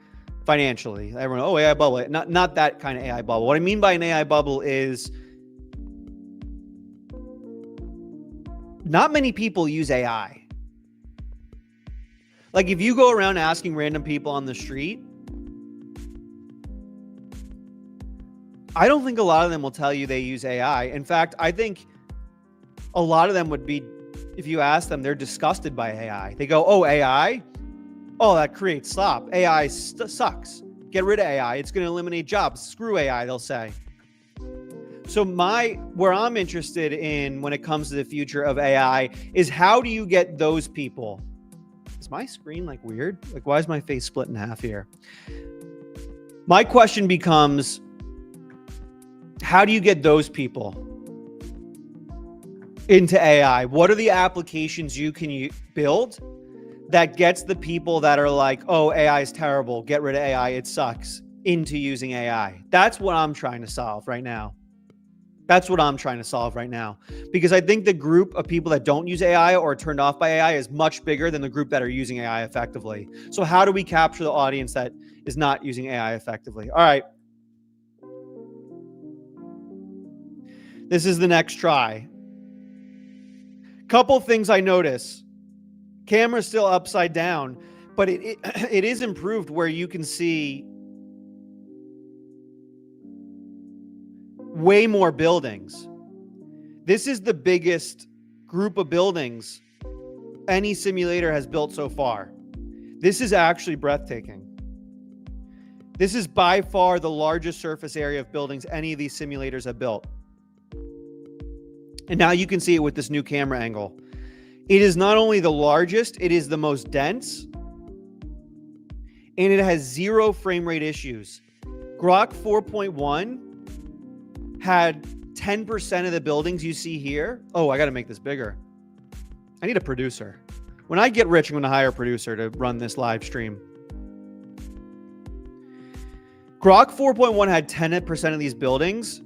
financially. Everyone, oh, AI bubble. Not that kind of AI bubble. What I mean by an AI bubble is not many people use AI. Like if you go around asking random people on the street, I don't think a lot of them will tell you they use AI. In fact, I think a lot of them would be, if you ask them, they're disgusted by AI. They go, oh, AI? Oh, that creates slop. AI sucks. Get rid of AI. It's going to eliminate jobs. Screw AI, they'll say. So where I'm interested in when it comes to the future of AI is how do you get those people? Is my screen like weird? Like, why is my face split in half here? My question becomes, how do you get those people into AI? What are the applications you can build that gets the people that are like, oh, AI is terrible, get rid of AI, it sucks, into using AI? That's what I'm trying to solve right now. That's what I'm trying to solve right now. Because I think the group of people that don't use AI or are turned off by AI is much bigger than the group that are using AI effectively. So how do we capture the audience that is not using AI effectively? All right. This is the next try. Couple things I notice. Camera's still upside down, but it is improved where you can see way more buildings. This is the biggest group of buildings any simulator has built so far. This is actually breathtaking. This is by far the largest surface area of buildings any of these simulators have built. And now you can see it with this new camera angle. It is not only the largest, it is the most dense, and it has 0 frame rate issues. Grok 4.1 had 10% of the buildings you see here. Oh, I got to make this bigger. I need a producer. When I get rich, I'm going to hire a producer to run this live stream. Grok 4.1 had 10% of these buildings,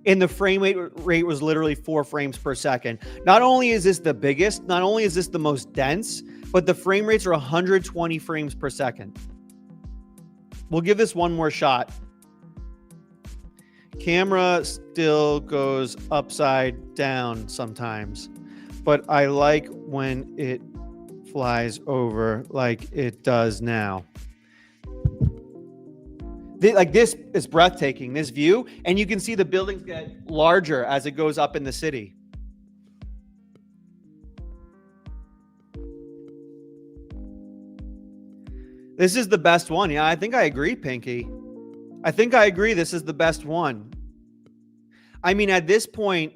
and the frame rate was literally 4 frames per second. Not only is this the biggest, not only is this the most dense, but the frame rates are 120 frames per second. We'll give this one more shot. Camera still goes upside down sometimes, but I like when it flies over like it does now. Like this is breathtaking, this view, and you can see the buildings get larger as it goes up in the city. This is the best one. Yeah, I think I agree, Pinky. I think I agree this is the best one. I mean, at this point,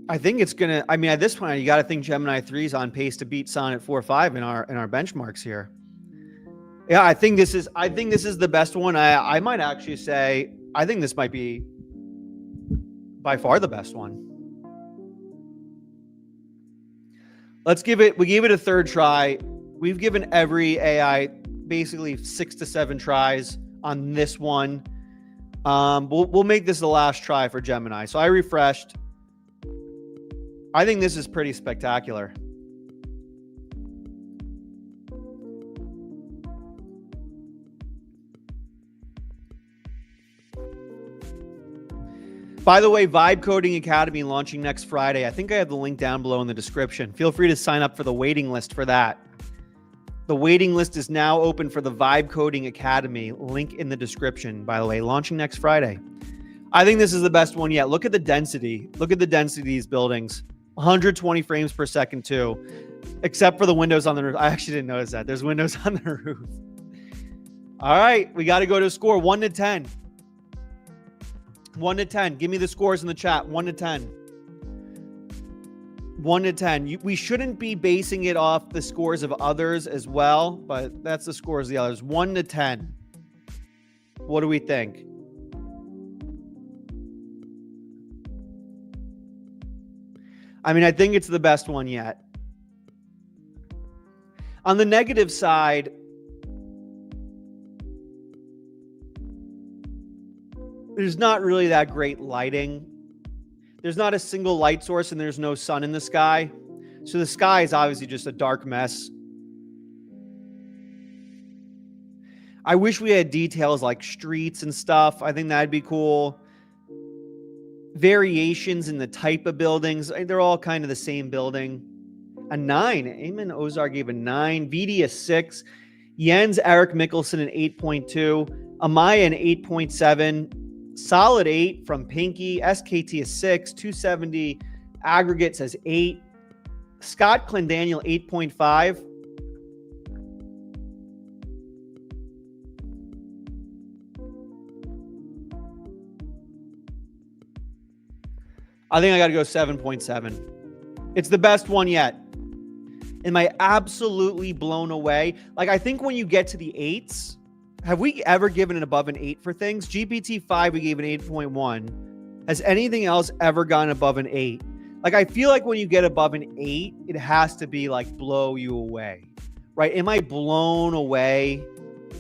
I think it's going to, I mean, at this point, you got to think Gemini 3 is on pace to beat Sonnet 4.5 in our benchmarks here. Yeah, I think this is the best one. I might actually say, I think this might be by far the best one. We gave it a third try. We've given every AI basically 6 to 7 tries on this one. We'll make this the last try for Gemini. So I refreshed. I think this is pretty spectacular. By the way, Vibe Coding Academy launching next Friday. I think I have the link down below in the description. Feel free to sign up for the waiting list for that. The waiting list is now open for the Vibe Coding Academy. Link in the description, by the way, launching next Friday. I think this is the best one yet. Look at the density. Look at the density of these buildings. 120 frames per second too, except for the windows on the roof. I actually didn't notice that. There's windows on the roof. All right, we got to go to a score 1 to 10. 1 to 10. Give me the scores in the chat. 1 to 10. 1 to 10. We shouldn't be basing it off the scores of others as well, but that's the scores of the others. 1 to 10. What do we think? I mean, I think it's the best one yet. On the negative side, there's not really that great lighting. There's not a single light source and there's no sun in the sky. So the sky is obviously just a dark mess. I wish we had details like streets and stuff. I think that'd be cool. Variations in the type of buildings. They're all kind of the same building. A 9. Eamon Ozar gave a 9. VD a 6. Jens Eric Mikkelsen an 8.2. Amaya an 8.7. Solid 8 from Pinky. SKT a 6. 270 aggregate says 8. Scott Clendaniel 8.5. I think I got to go 7.7. It's the best one yet. Am I absolutely blown away? Like, I think when you get to the 8s, have we ever given an above an 8 for things? GPT-5, we gave an 8.1. Has anything else ever gone above an 8? Like, I feel like when you get above an 8, it has to be like blow you away, right? Am I blown away?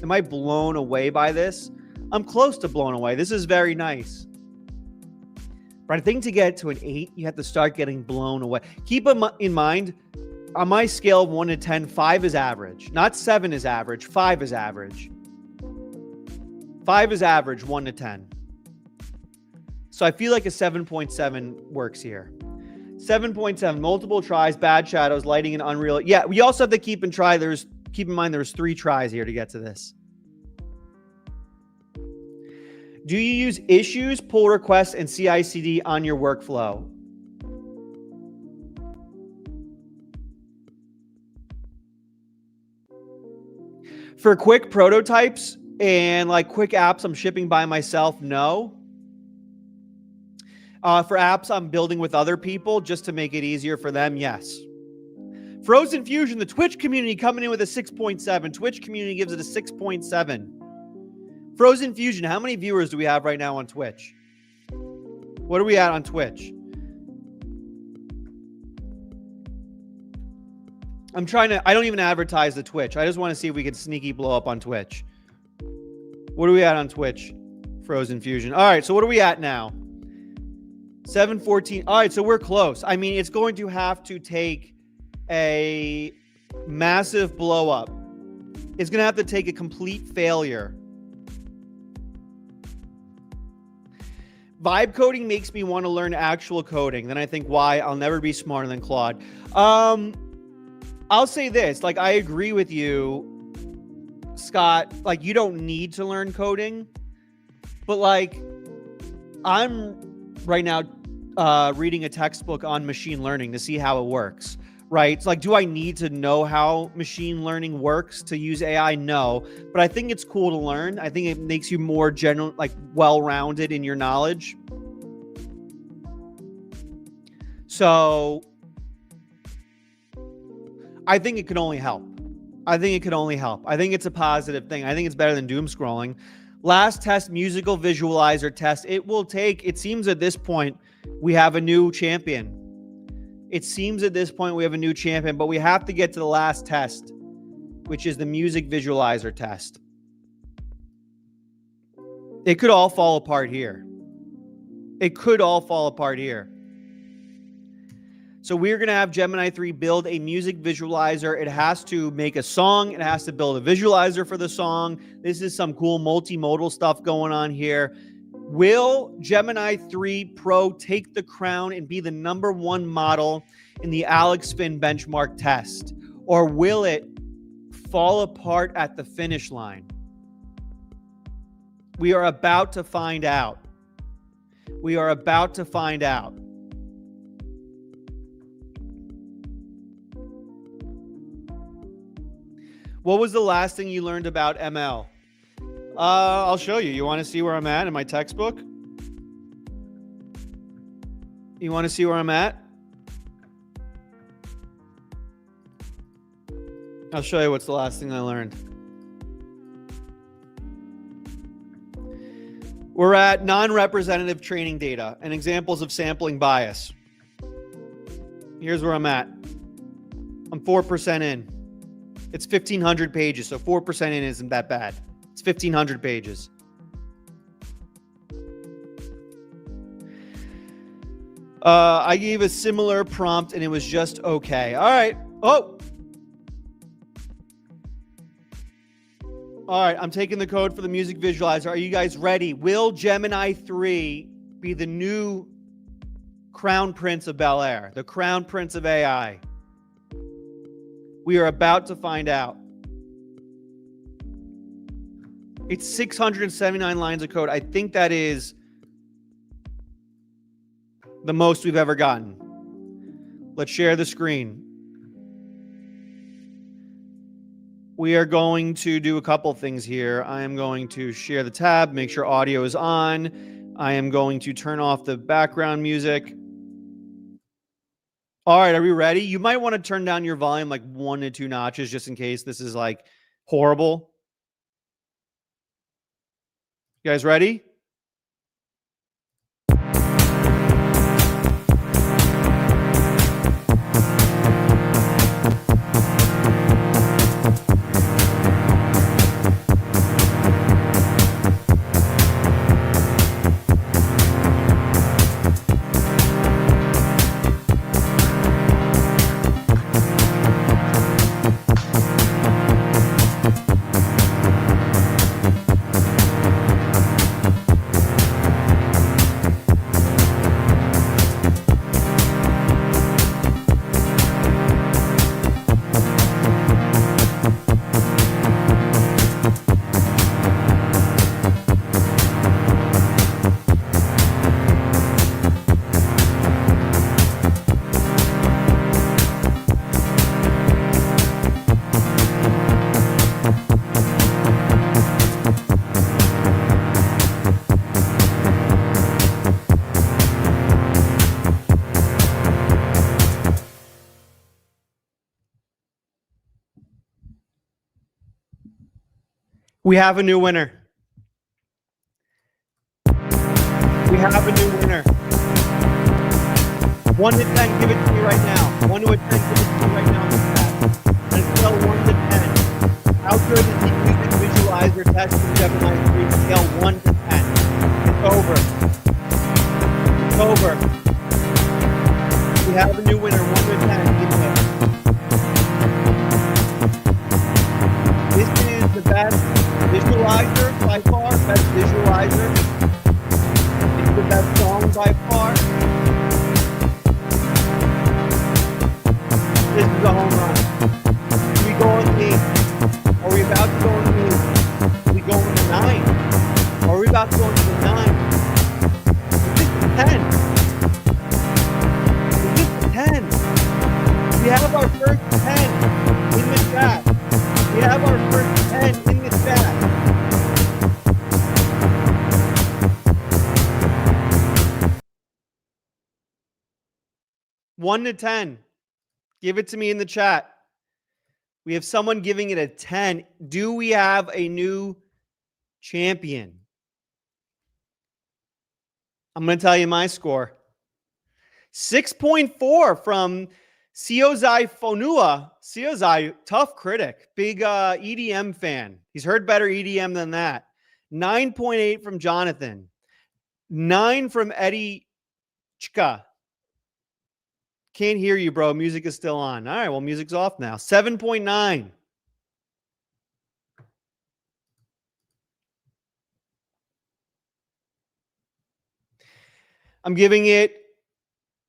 Am I blown away by this? I'm close to blown away. This is very nice. But I think to get to an 8, you have to start getting blown away. Keep in mind, on my scale of 1 to 10, 5 is average. Not 7 is average. 5 is average. 5 is average, 1 to 10. So I feel like a 7.7 works here. 7.7, multiple tries, bad shadows, lighting, and Unreal. Yeah, we also have to keep in mind there's 3 tries here to get to this. Do you use issues, pull requests, and CI/CD on your workflow? For quick prototypes and like quick apps I'm shipping by myself, no. For apps I'm building with other people just to make it easier for them, yes. Frozen Fusion, the Twitch community coming in with a 6.7. Twitch community gives it a 6.7. Frozen Fusion, how many viewers do we have right now on Twitch? What are we at on Twitch? I don't even advertise the Twitch. I just want to see if we can sneaky blow up on Twitch. What are we at on Twitch? Frozen Fusion. All right, so what are we at now? 714. All right, so we're close. I mean, it's going to have to take a massive blow up. It's going to have to take a complete failure. vibe coding makes me want to learn actual coding. Then I think, why? I'll never be smarter than Claude. I'll say this, like, I agree with you, Scott. Like, you don't need to learn coding, but like, I'm right now reading a textbook on machine learning to see how it works. Right? It's like, do I need to know how machine learning works to use AI? No, but I think it's cool to learn. I think it makes you more general, like well-rounded in your knowledge. So I think it can only help. I think it's a positive thing. I think it's better than doom scrolling. Last test, musical visualizer test. It seems at this point we have a new champion. But we have to get to the last test, which is the music visualizer test. It could all fall apart here. So we're going to have Gemini 3 build a music visualizer. It has to make a song. It has to build a visualizer for the song. This is some cool multimodal stuff going on here. Will Gemini 3 Pro take the crown and be the #1 model in the Alex Finn benchmark test? Or will it fall apart at the finish line? We are about to find out. What was the last thing you learned about ML? I'll show you. You want to see where I'm at in my textbook? You want to see where I'm at? I'll show you what's the last thing I learned. We're at non-representative training data and examples of sampling bias. Here's where I'm at. I'm 4% in. It's 1,500 pages, so 4% in isn't that bad. It's 1,500 pages. I gave a similar prompt and it was just okay. All right. All right. I'm taking the code for the music visualizer. Are you guys ready? Will Gemini 3 be the new Crown Prince of Bel Air, the Crown Prince of AI? We are about to find out. It's 679 lines of code. I think that is the most we've ever gotten. Let's share the screen. We are going to do a couple things here. I am going to share the tab, make sure audio is on. I am going to turn off the background music. All right, are we ready? You might want to turn down your volume like 1 to 2 notches just in case this is like horrible. You guys ready? We have a new winner. 1 to 10, give it to me right now. 1 to 10, give it to me right now. On a scale 1 to 10, how good is the music visualizer test in Gemini 3? Scale 1 to 10. It's over. We have a new winner. 1 to 10, give it. This is the best visualizer by far. Best visualizer. It's the best about to go into the 9. Is this the 10? Is this the 10? We have our first 10 in the chat. We have our first 10 in the chat. One to 10. Give it to me in the chat. We have someone giving it a 10. Do we have a new champion? I'm going to tell you my score. 6.4 from Siozai Fonua. Siozai, tough critic. Big EDM fan. He's heard better EDM than that. 9.8 from Jonathan. 9 from Eddie Chika. Can't hear you, bro. Music is still on. All right, well, music's off now. 7.9. I'm giving it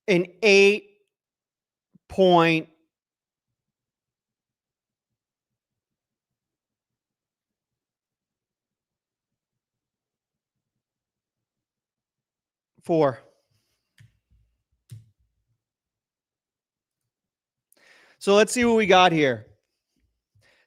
an 8.4. So let's see what we got here.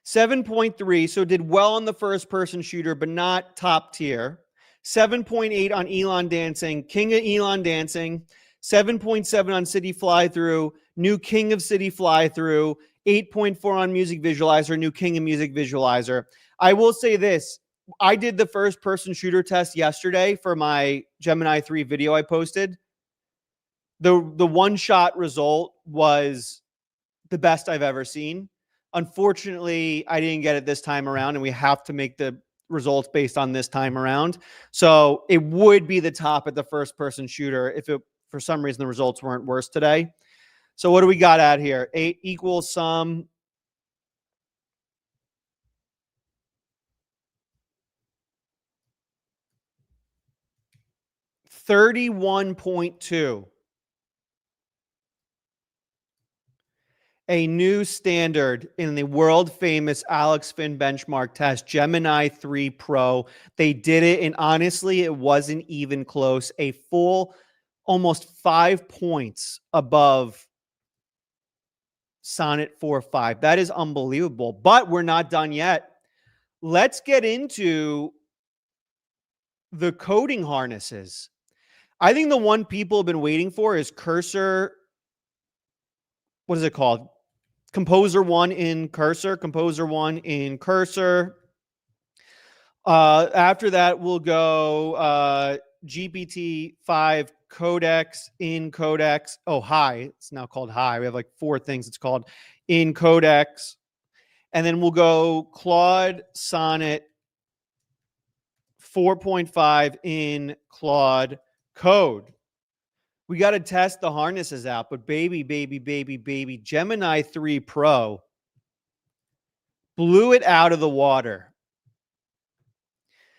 7.3, so did well on the first-person shooter, but not top tier. 7.8 on Elon Dancing, King of Elon Dancing. 7.7 on City Flythrough, new King of City Flythrough. 8.4 on Music Visualizer, new King of Music Visualizer. I will say this. I did the first-person shooter test yesterday for my Gemini 3 video I posted. The one-shot result was the best I've ever seen. Unfortunately, I didn't get it this time around, and we have to make the results based on this time around. So it would be the top at the first-person shooter if it, for some reason, the results weren't worse today. So what do we got at here? 8 equals some 31.2. A new standard in the world famous Alex Finn benchmark test, Gemini 3 Pro. They did it, and honestly, it wasn't even close. A full almost 5 points above Sonnet 4.5. That is unbelievable, but we're not done yet. Let's get into the coding harnesses. I think the one people have been waiting for is Cursor. What is it called? Composer 1 in Cursor. Composer 1 in Cursor. After that, we'll go GPT-5 Codex in Codex. Oh, Hi. It's now called Hi. We have like 4 things it's called in Codex. And then we'll go Claude Sonnet 4.5 in Claude Code. We got to test the harnesses out, but baby, Gemini 3 Pro blew it out of the water.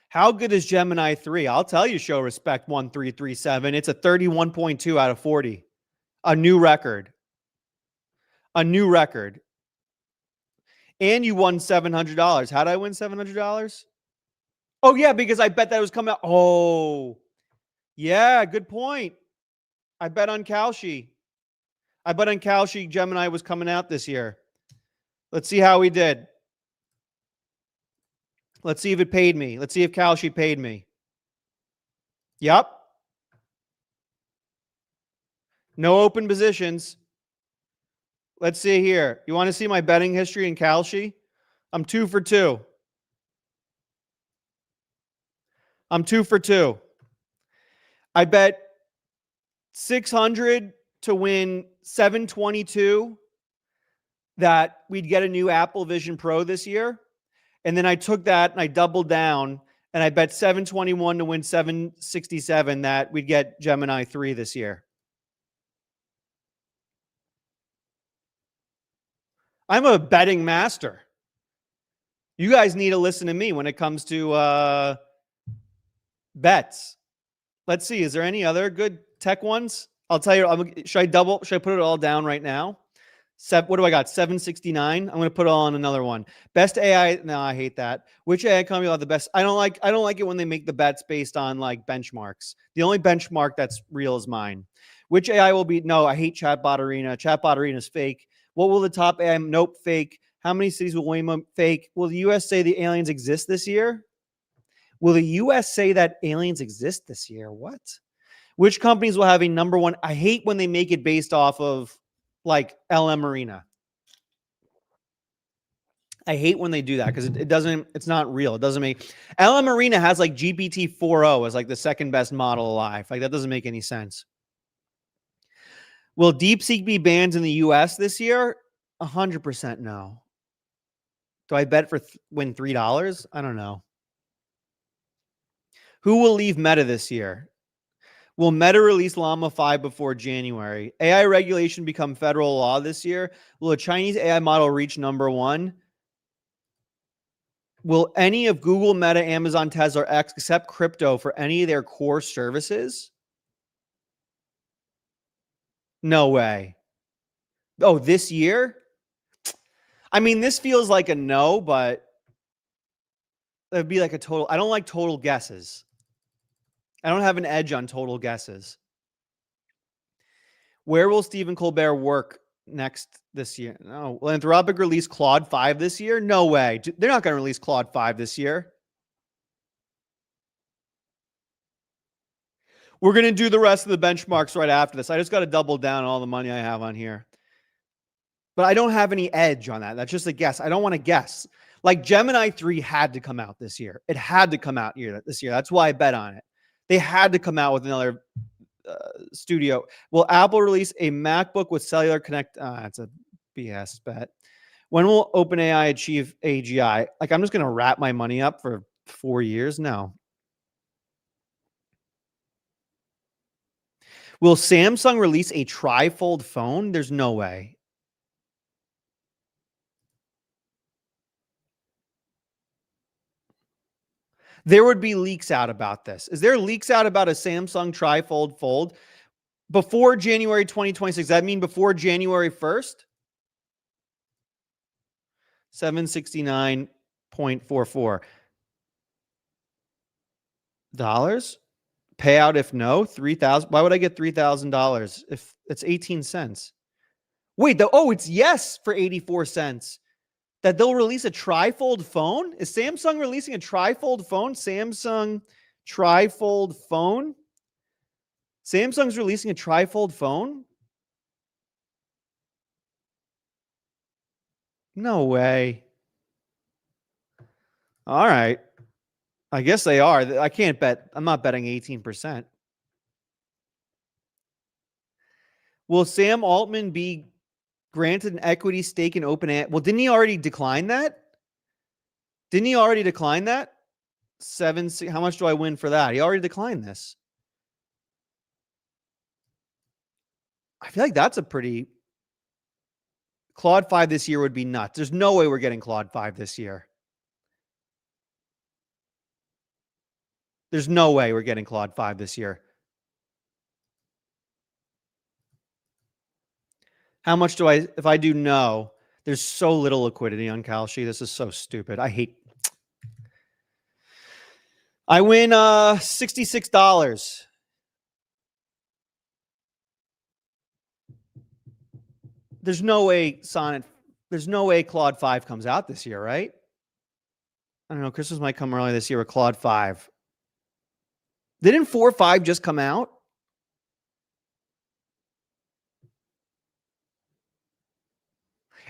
How good is Gemini 3? I'll tell you, show respect 1337. It's a 31.2 out of 40. A new record. A new record. And you won $700. How did I win $700? Oh, yeah, because I bet that was coming out. Oh, yeah, good point. I bet on Kalshi. I bet on Kalshi Gemini was coming out this year. Let's see how we did. Let's see if it paid me. Let's see if Kalshi paid me. Yep. No open positions. Let's see here. You want to see my betting history in Kalshi? I'm 2 for 2. I'm 2 for 2. I bet 600 to win 722 that we'd get a new Apple Vision Pro this year. And then I took that and I doubled down and I bet 721 to win 767 that we'd get Gemini 3 this year. I'm a betting master. You guys need to listen to me when it comes to bets. Let's see. Is there any other good tech ones? I'll tell you. Should I put it all down right now? What do I got? 769. I'm going to put on another one. Best AI. No, I hate that. Which AI company will have the best? I don't like it when they make the bets based on like benchmarks. The only benchmark that's real is mine. Which AI will be? No, I hate Chatbot Arena. Chatbot Arena is fake. What will the top AI? Nope, fake. How many cities will Waymo? Fake. Will the U.S. say the aliens exist this year? Will the U.S. say that aliens exist this year? What? Which companies will have a number one? I hate when they make it based off of like LM Arena. I hate when they do that because it doesn't, it's not real. It doesn't make LM Arena has like GPT 4.0 as like the second best model alive. Like that doesn't make any sense. Will DeepSeek be banned in the US this year? 100% no. Do I bet for win $3? I don't know. Who will leave Meta this year? Will Meta release Llama 5 before January? AI regulation become federal law this year? Will a Chinese AI model reach number one? Will any of Google, Meta, Amazon, Tesla, or X accept crypto for any of their core services? No way. Oh, this year? I mean, this feels like a no, but it'd be like a total. I don't like total guesses. I don't have an edge on total guesses. Where will Stephen Colbert work next this year? No. Will Anthropic release Claude 5 this year? No way. They're not going to release Claude 5 this year. We're going to do the rest of the benchmarks right after this. I just got to double down on all the money I have on here. But I don't have any edge on that. That's just a guess. I don't want to guess. Like Gemini 3 had to come out this year. It had to come out this year. That's why I bet on it. They had to come out with another studio. Will Apple release a MacBook with cellular connect? That's a BS bet. When will OpenAI achieve AGI? Like, I'm just going to wrap my money up for 4 years? No. Will Samsung release a trifold phone? There's no way. There would be leaks out about this. Is there leaks out about a Samsung trifold fold before January 2026? Does that mean before January 1st? 769.44 dollars. Payout if no, 3,000. Why would I get $3,000 if it's 18 cents? Wait, it's yes for 84 cents. That they'll release a trifold phone? Is Samsung releasing a trifold phone? Samsung trifold phone? Samsung's releasing a trifold phone? No way. All right. I guess they are. I can't bet. I'm not betting 18%. Will Sam Altman be granted an equity stake in OpenAI? Well, didn't he already decline that? How much do I win for that? He already declined this. I feel like that's a pretty... Claude 5 this year would be nuts. There's no way we're getting Claude 5 this year. There's no way we're getting Claude 5 this year. How much do I... If I do no, there's so little liquidity on Kalshi. This is so stupid. I win $66. There's no way Claude 5 comes out this year, right? I don't know. Christmas might come early this year with Claude 5. Didn't 4.5 just come out?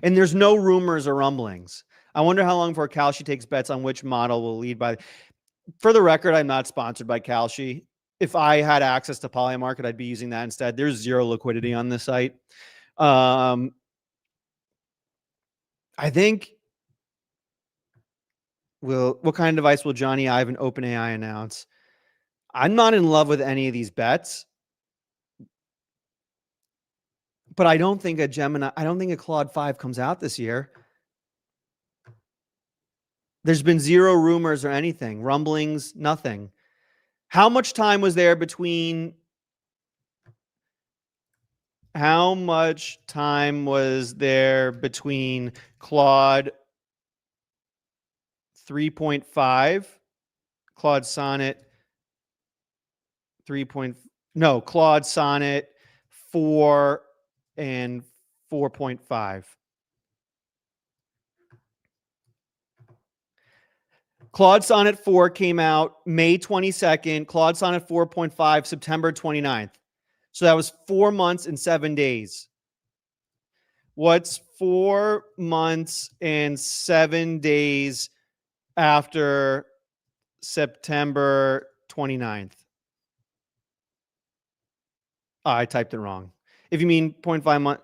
And there's no rumors or rumblings. I wonder how long before Kalshi takes bets on which model will lead by... For the record, I'm not sponsored by Kalshi. If I had access to Polymarket, I'd be using that instead. There's zero liquidity on this site. I think... What kind of device will Johnny Ive and OpenAI announce? I'm not in love with any of these bets. But I don't think a Claude 5 comes out this year. There's been zero rumors or anything. Rumblings, nothing. How much time was there between How much time was there between Claude 3.5, Claude Sonnet 3. No, Claude Sonnet 4 and 4.5. Claude Sonnet 4 came out May 22nd. Claude Sonnet 4.5 September 29th. So that was 4 months and 7 days. What's 4 months and 7 days after September 29th? Oh, I typed it wrong. If you mean 0.5 month,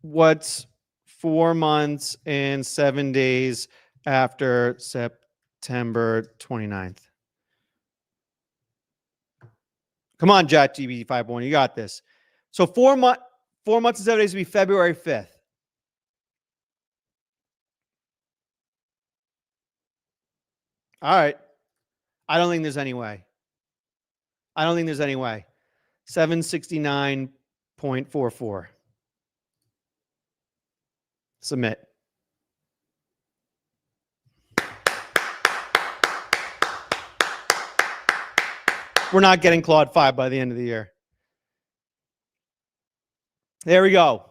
what's 4 months and 7 days after September 29th? Come on, ChatGPT 5.1, you got this. So 4 months and 7 days would be February 5th. All right. I don't think there's any way. 769.44. Submit. We're not getting Claude 5 by the end of the year. There we go.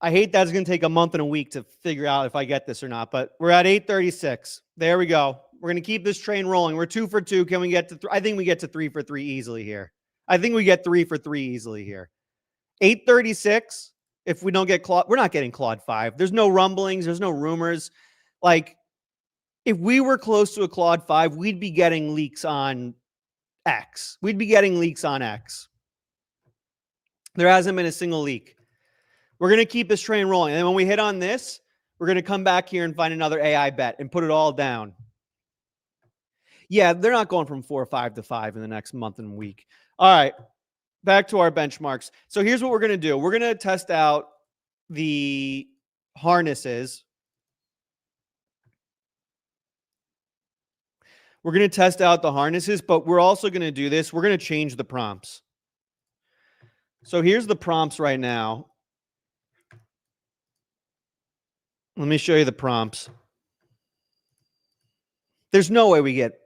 I hate that it's going to take a month and a week to figure out if I get this or not, but we're at 8:36. There we go. We're going to keep this train rolling. We're 2 for 2. Can we get to I think we get to 3 for 3 easily here. 8:36. If we don't get Claude, we're not getting Claude 5. There's no rumblings. There's no rumors. Like, if we were close to a Claude 5, we'd be getting leaks on X. There hasn't been a single leak. We're going to keep this train rolling. And when we hit on this, we're going to come back here and find another AI bet and put it all down. Yeah, they're not going from 4 or 5 to 5 in the next month and week. All right, back to our benchmarks. So here's what we're going to do. We're going to test out the harnesses. But we're also going to do this. We're going to change the prompts. So here's the prompts right now. Let me show you the prompts. There's no way we get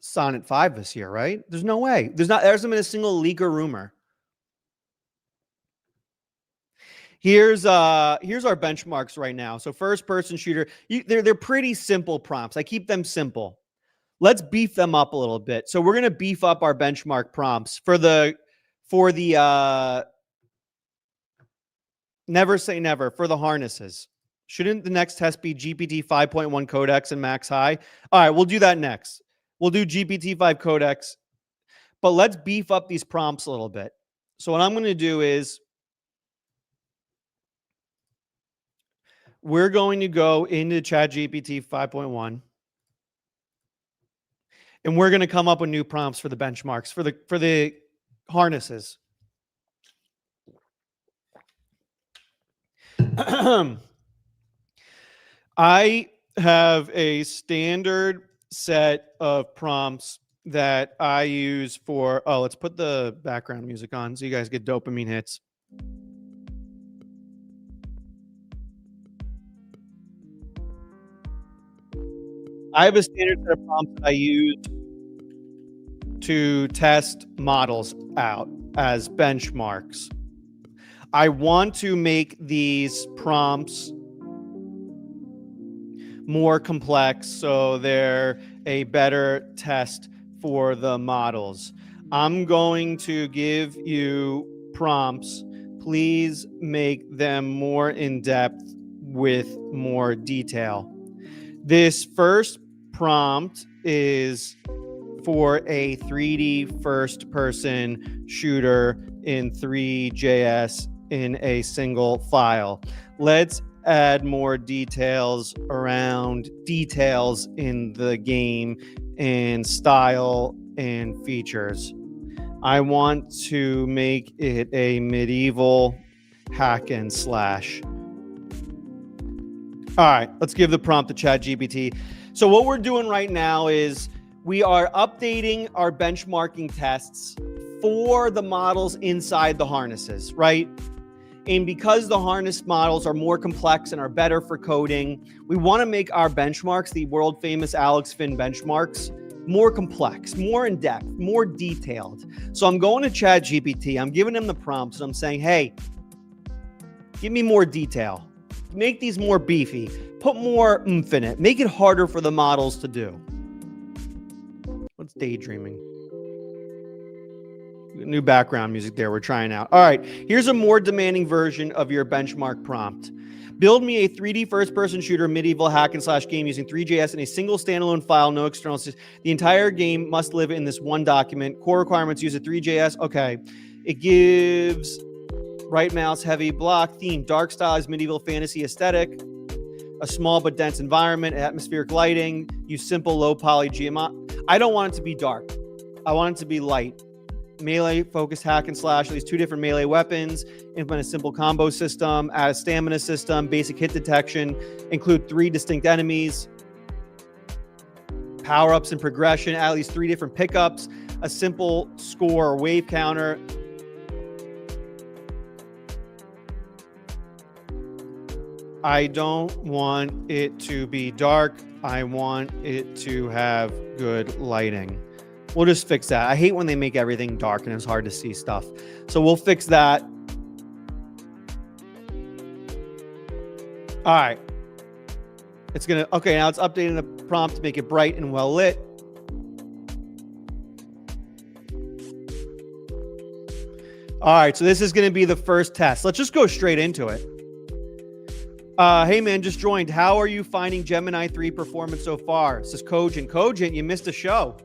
Sonnet 5 this year, right? There's no way. There hasn't been a single leak or rumor. Here's our benchmarks right now. So first person shooter, they're pretty simple prompts. I keep them simple. Let's beef them up a little bit. So we're going to beef up our benchmark prompts for the never say never for the harnesses. Shouldn't the next test be GPT 5.1 Codex and max high? All right, we'll do that next. We'll do GPT 5 Codex, but let's beef up these prompts a little bit. So what I'm going to do is we're going to go into ChatGPT 5.1 and we're going to come up with new prompts for the benchmarks for the harnesses. I have a standard set of prompts that I use for, let's put the background music on so you guys get dopamine hits. I have a standard set of prompts that I use to test models out as benchmarks. I want to make these prompts more complex so they're a better test for the models. I'm going to give you prompts. Please make them more in depth with more detail. This first prompt is for a 3D first person shooter in Three.js in a single file. Let's add more details around details in the game and style and features. I want to make it a medieval hack and slash. All right, let's give the prompt to ChatGPT. So what we're doing right now is We are updating our benchmarking tests for the models inside the harnesses, right? And because the harness models are more complex and are better for coding, we want to make our benchmarks, the world famous Alex Finn benchmarks, more complex, more in depth, more detailed. So I'm going to ChatGPT, I'm giving him the prompts, and I'm saying, hey, give me more detail. Make these more beefy. Put more oomph in it. Make it harder for the models to do. What's daydreaming? New background music there. We're trying out. All right. Here's a more demanding version of your benchmark prompt. Build me a 3D first-person shooter medieval hack and slash game using 3JS in a single standalone file, no external system. The entire game must live in this one document. Core requirements use a 3JS. Okay. It gives right mouse, heavy block, theme, dark styles, medieval fantasy aesthetic, a small but dense environment, atmospheric lighting, use simple low poly geometry. I don't want it to be dark. I want it to be light. Melee focused hack and slash, at least 2 different melee weapons, implement a simple combo system, add a stamina system, basic hit detection, include 3 distinct enemies, power-ups and progression, add at least 3 different pickups, a simple score or wave counter. I don't want it to be dark. I want it to have good lighting. We'll just fix that. I hate when they make everything dark and it's hard to see stuff. So we'll fix that. All right. It's going to, okay, now it's updating the prompt to make it bright and well lit. All right, so this is going to be the first test. Let's just go straight into it. Hey man, just joined. How are you finding Gemini 3 performance so far? This is Cogent. Cogent, you missed a show.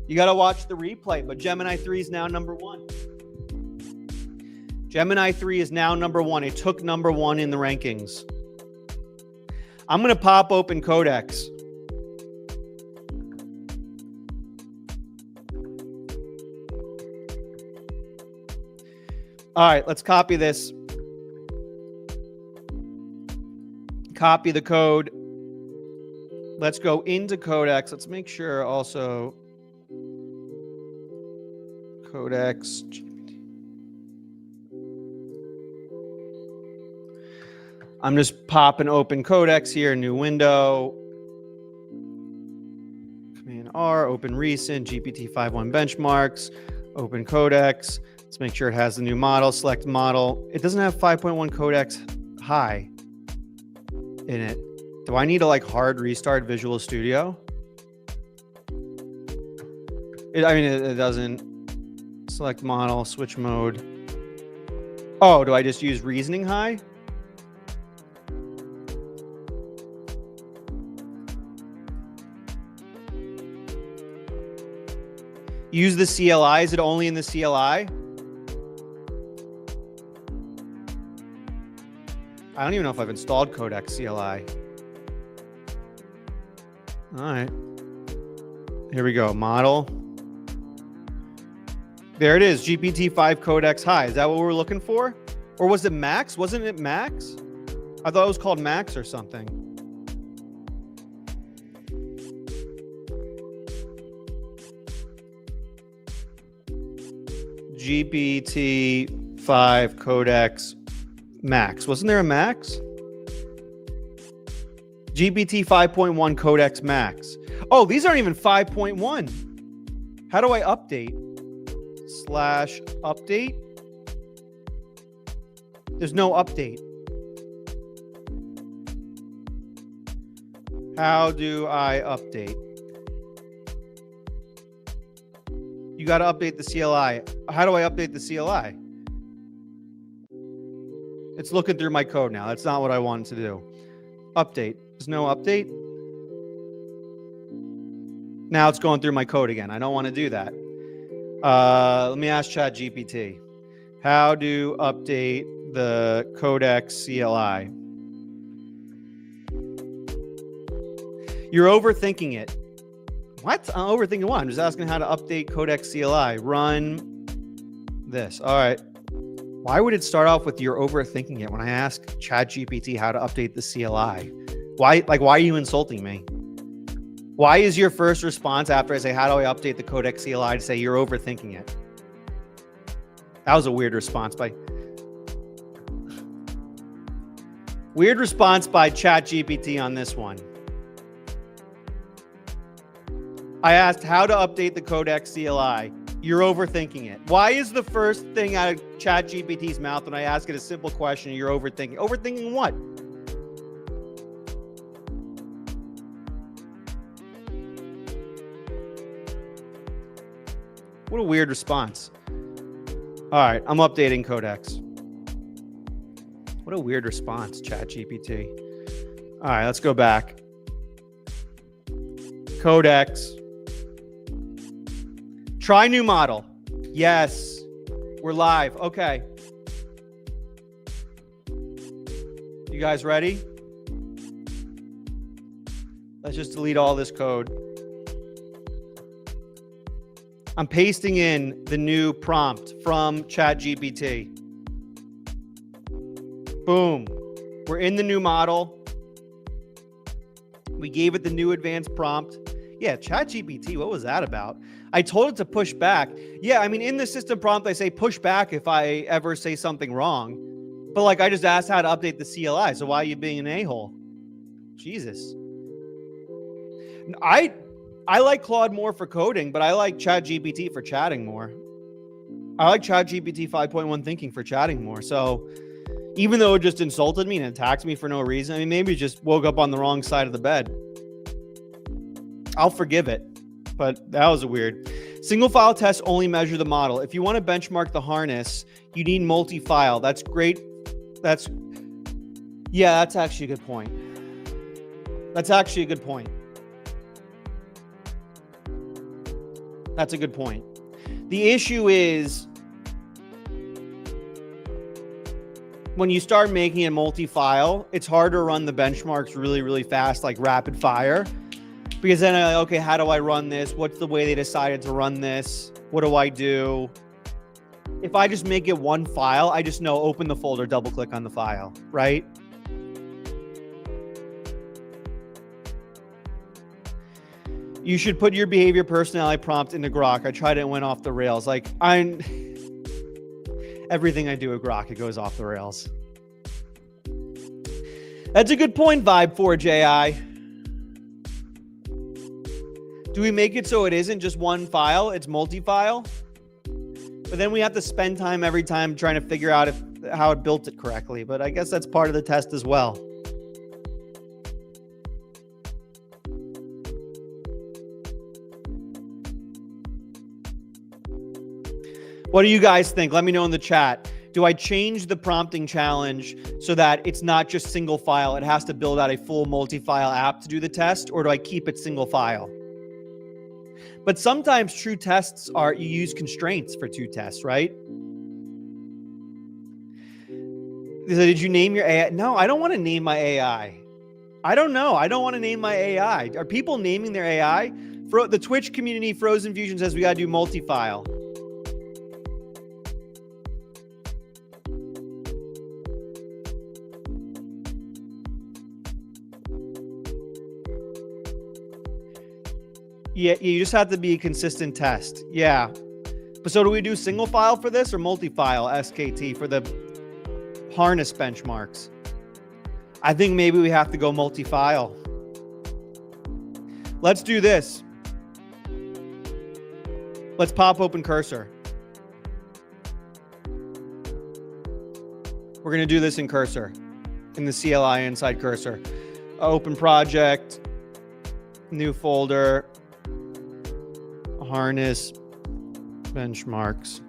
You got to watch the replay, but Gemini 3 is now number 1. Gemini 3 is now number 1. It took number 1 in the rankings. I'm going to pop open Codex. All right, let's copy this. Copy the code. Let's go into Codex. Let's make sure also Codex. I'm just popping open Codex here, new window. Command R, open recent, GPT-5.1 benchmarks, open Codex. Let's make sure it has the new model, select model. It doesn't have 5.1 Codex high in it. Do I need to like hard restart Visual Studio? It doesn't. Select model, switch mode. Oh, do I just use reasoning high? Use the CLI. Is it only in the CLI? I don't even know if I've installed Codex CLI. All right. Here we go. Model. There it is. GPT-5 Codex high. Is that what we're looking for? Or was it max? Wasn't it max? I thought it was called max or something. GPT-5 Codex max. Wasn't there a max? GPT 5.1 Codex max. Oh, these aren't even 5.1. How do I update? /update. There's no update. How do I update? You got to update the CLI. How do I update the CLI? It's looking through my code now. That's not what I wanted to do. Update. There's no update. Now it's going through my code again. I don't want to do that. Let me ask ChatGPT. How to update the Codex CLI? You're overthinking it. What? I'm overthinking what? I'm just asking how to update Codex CLI. Run this. All right. Why would it start off with you're overthinking it when I ask ChatGPT how to update the CLI? Why are you insulting me? Why is your first response after I say, how do I update the Codex CLI, to say you're overthinking it? That was a weird response by ChatGPT on this one. I asked how to update the Codex CLI. You're overthinking it. Why is the first thing out of ChatGPT's mouth when I ask it a simple question, you're overthinking? Overthinking what? What a weird response. All right, I'm updating Codex. What a weird response, ChatGPT. All right, let's go back. Codex. Try new model. Yes, we're live. Okay. You guys ready? Let's just delete all this code. I'm pasting in the new prompt from ChatGPT. Boom. We're in the new model. We gave it the new advanced prompt. Yeah, ChatGPT, what was that about? I told it to push back. Yeah, I mean, in the system prompt, I say push back if I ever say something wrong. But like, I just asked how to update the CLI. So why are you being an a-hole? Jesus. I like Claude more for coding, but I like ChatGPT for chatting more. I like ChatGPT 5.1 thinking for chatting more. So even though it just insulted me and attacked me for no reason, I mean, maybe it just woke up on the wrong side of the bed. I'll forgive it, but that was weird. Single file tests only measure the model. If you want to benchmark the harness, you need multi-file. That's great. That's actually a good point. That's actually a good point. That's a good point. The issue is when you start making it multi-file, it's hard to run the benchmarks really, really fast, like rapid fire. Because then, okay, how do I run this? What's the way they decided to run this? What do I do? If I just make it one file, I just know, open the folder, double click on the file, right? You should put your behavior personality prompt into Grok. I tried it and went off the rails. Like, everything I do at Grok, it goes off the rails. That's a good point, Vibe4JI. Do we make it so it isn't just one file, it's multi-file? But then we have to spend time every time trying to figure out how it built it correctly. But I guess that's part of the test as well. What do you guys think? Let me know in the chat. Do I change the prompting challenge so that it's not just single file? It has to build out a full multi-file app to do the test, or do I keep it single file? But sometimes true tests are, you use constraints for two tests, right? Did you name your AI? No, I don't want to name my AI. I don't know. I don't want to name my AI. Are people naming their AI? For the Twitch community, Frozen Fusion says we got to do multi-file. Yeah, you just have to be a consistent test. Yeah. But so do we do single file for this or multi-file SKT for the harness benchmarks? I think maybe we have to go multi-file. Let's do this. Let's pop open cursor. We're going to do this in cursor, in the CLI inside cursor. Open project, new folder, harness benchmarks.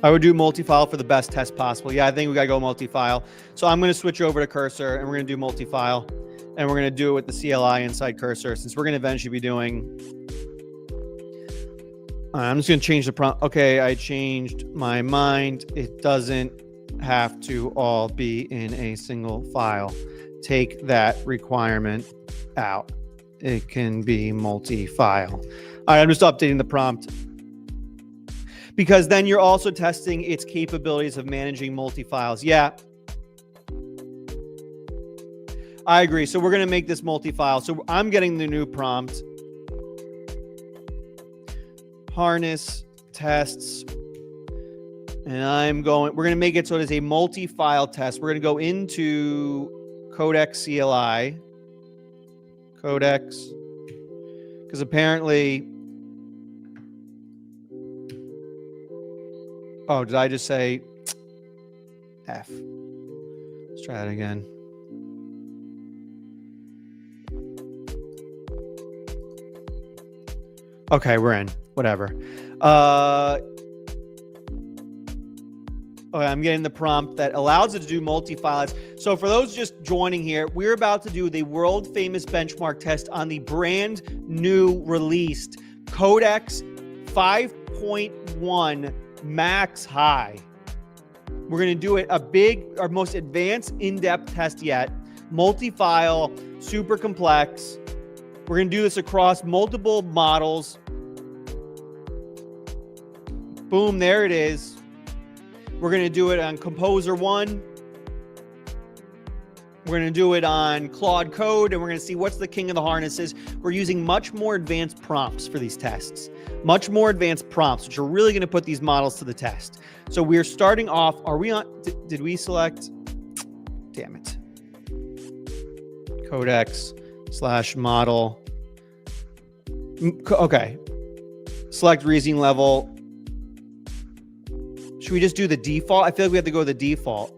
I would do multi-file for the best test possible. Yeah, I think we got to go multi-file. So I'm going to switch over to cursor and we're going to do multi-file, and we're going to do it with the CLI inside cursor, since we're going to eventually be doing. I'm just going to change the prompt. Okay, I changed my mind. It doesn't have to all be in a single file. Take that requirement out. It can be multi-file. All right, I'm just updating the prompt, because then you're also testing its capabilities of managing multi-files. Yeah, I agree. So we're going to make this multi-file. So I'm getting the new prompt. harness tests. And we're going to make it so it is a multi-file test. We're going to go into Codex CLI. Codex. Because apparently... Oh, did I just say F? Let's try that again. Okay, we're in. Whatever. Okay, I'm getting the prompt that allows it to do multi-files. So for those just joining here, we're about to do the world famous benchmark test on the brand new released Codex 5.1 Max High. We're going to do it our most advanced in-depth test yet. Multi-file, super complex. We're going to do this across multiple models. Boom, there it is. We're going to do it on Composer 1. We're going to do it on Claude Code, and we're going to see what's the king of the harnesses. We're using much more advanced prompts for these tests. Much more advanced prompts, which are really going to put these models to the test. So we're starting off. Are we on? Did we select? Damn it. Codex/model. Okay. Select reasoning level. Should we just do the default? I feel like we have to go with the default.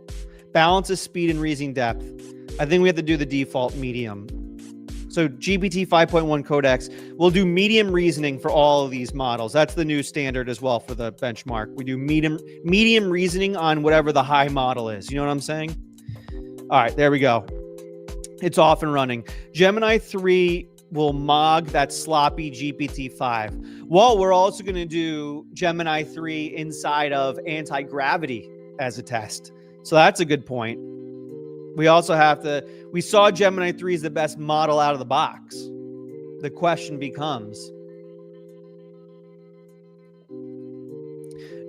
Balance of speed and reasoning depth. I think we have to do the default medium. So GPT 5.1 Codex. We'll do medium reasoning for all of these models. That's the new standard as well for the benchmark. We do medium reasoning on whatever the high model is. You know what I'm saying? All right, there we go. It's off and running. Gemini 3 will mog that sloppy GPT-5. Well, we're also going to do Gemini 3 inside of anti-gravity as a test. So that's a good point. We also we saw Gemini 3 is the best model out of the box. The question becomes,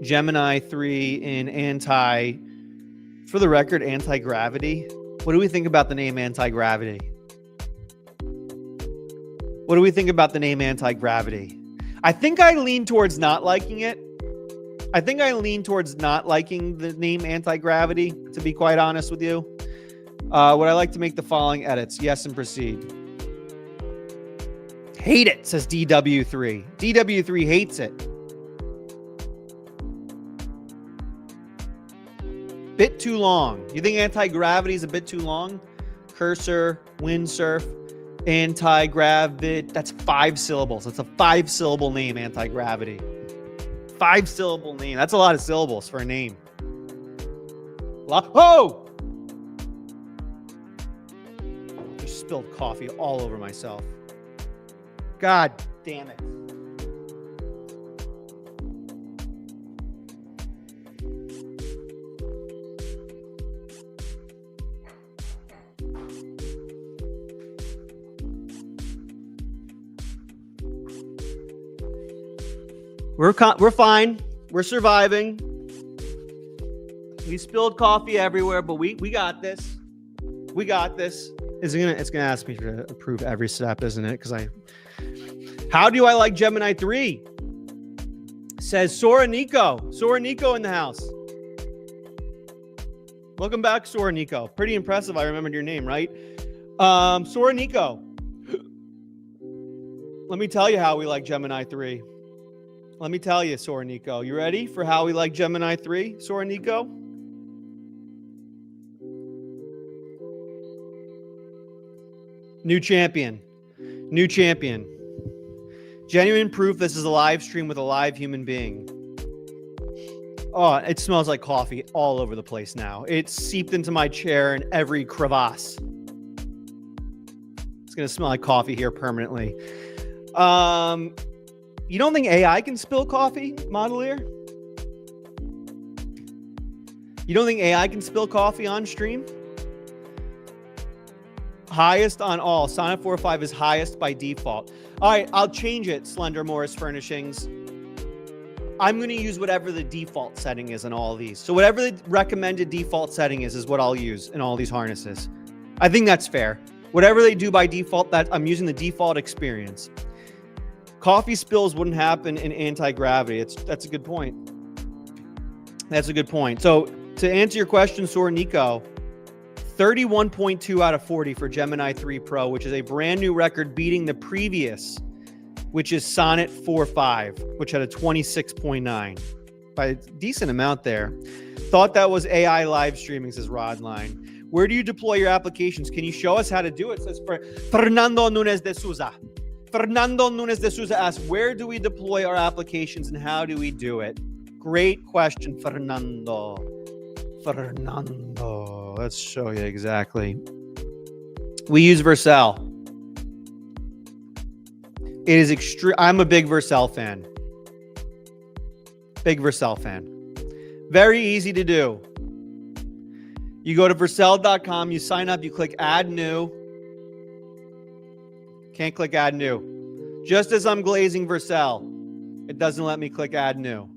Gemini 3 in for the record, anti-gravity. What do we think about the name anti-gravity? What do we think about the name anti-gravity? I think I lean towards not liking it. I think I lean towards not liking the name anti-gravity, to be quite honest with you. Would I like to make the following edits? Yes, and proceed. Hate it, says DW3. DW3 hates it. Bit too long. You think anti-gravity is a bit too long? Cursor, windsurf, anti-gravity. That's 5 syllables. That's a 5-syllable name, anti-gravity. 5-syllable name. That's a lot of syllables for a name. Oh! I spilled coffee all over myself. God damn it. We're fine. We're surviving. We spilled coffee everywhere, but we got this. We got this. It's gonna ask me to approve every step, isn't it? How do I like Gemini 3? Says Sora Nico. Sora Nico in the house. Welcome back, Sora Nico. Pretty impressive. I remembered your name, right? Sora Nico. Let me tell you how we like Gemini 3. Let me tell you, Sora Nico. You ready for how we like Gemini 3, Sora Nico? New champion. New champion. Genuine proof this is a live stream with a live human being. Oh, it smells like coffee all over the place now. It's seeped into my chair in every crevasse. It's going to smell like coffee here permanently. You don't think AI can spill coffee, Modelier? You don't think AI can spill coffee on stream? Highest on all. Sonnet 4.5 is highest by default. All right, I'll change it, Slender Morris Furnishings. I'm going to use whatever the default setting is in all of these. So whatever the recommended default setting is what I'll use in all these harnesses. I think that's fair. Whatever they do by default, that I'm using the default experience. Coffee spills wouldn't happen in anti-gravity. That's a good point. That's a good point. So to answer your question, Sor Nico, 31.2 out of 40 for Gemini 3 Pro, which is a brand new record, beating the previous, which is Sonnet 4.5, which had a 26.9. By a decent amount there. Thought that was AI live streaming, says Rodline. Where do you deploy your applications? Can you show us how to do it? Says Fernando Nunes de Souza. Fernando Nunes de Souza asks, where do we deploy our applications and how do we do it? Great question, Fernando. Fernando. Let's show you exactly. We use Vercel. It is extreme. I'm a big Vercel fan. Big Vercel fan. Very easy to do. You go to Vercel.com, you sign up, you click add new. Can't click add new. Just as I'm glazing Vercel, it doesn't let me click add new.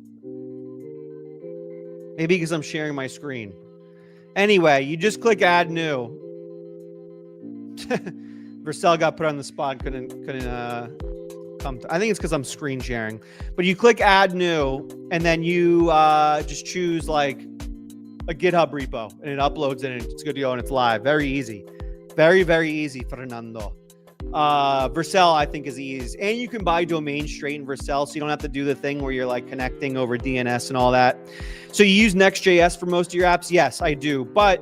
Maybe because I'm sharing my screen. Anyway, you just click add new. Vercel got put on the spot, couldn't come to, I think it's because I'm screen sharing. But you click add new, and then you just choose like a GitHub repo, and it uploads it, and it's good to go, and it's live. Very easy. Very, very easy, Fernando. Vercel, I think, is easy. And you can buy domains straight in Vercel, so you don't have to do the thing where you're like connecting over DNS and all that. So you use Next.js for most of your apps? Yes, I do. But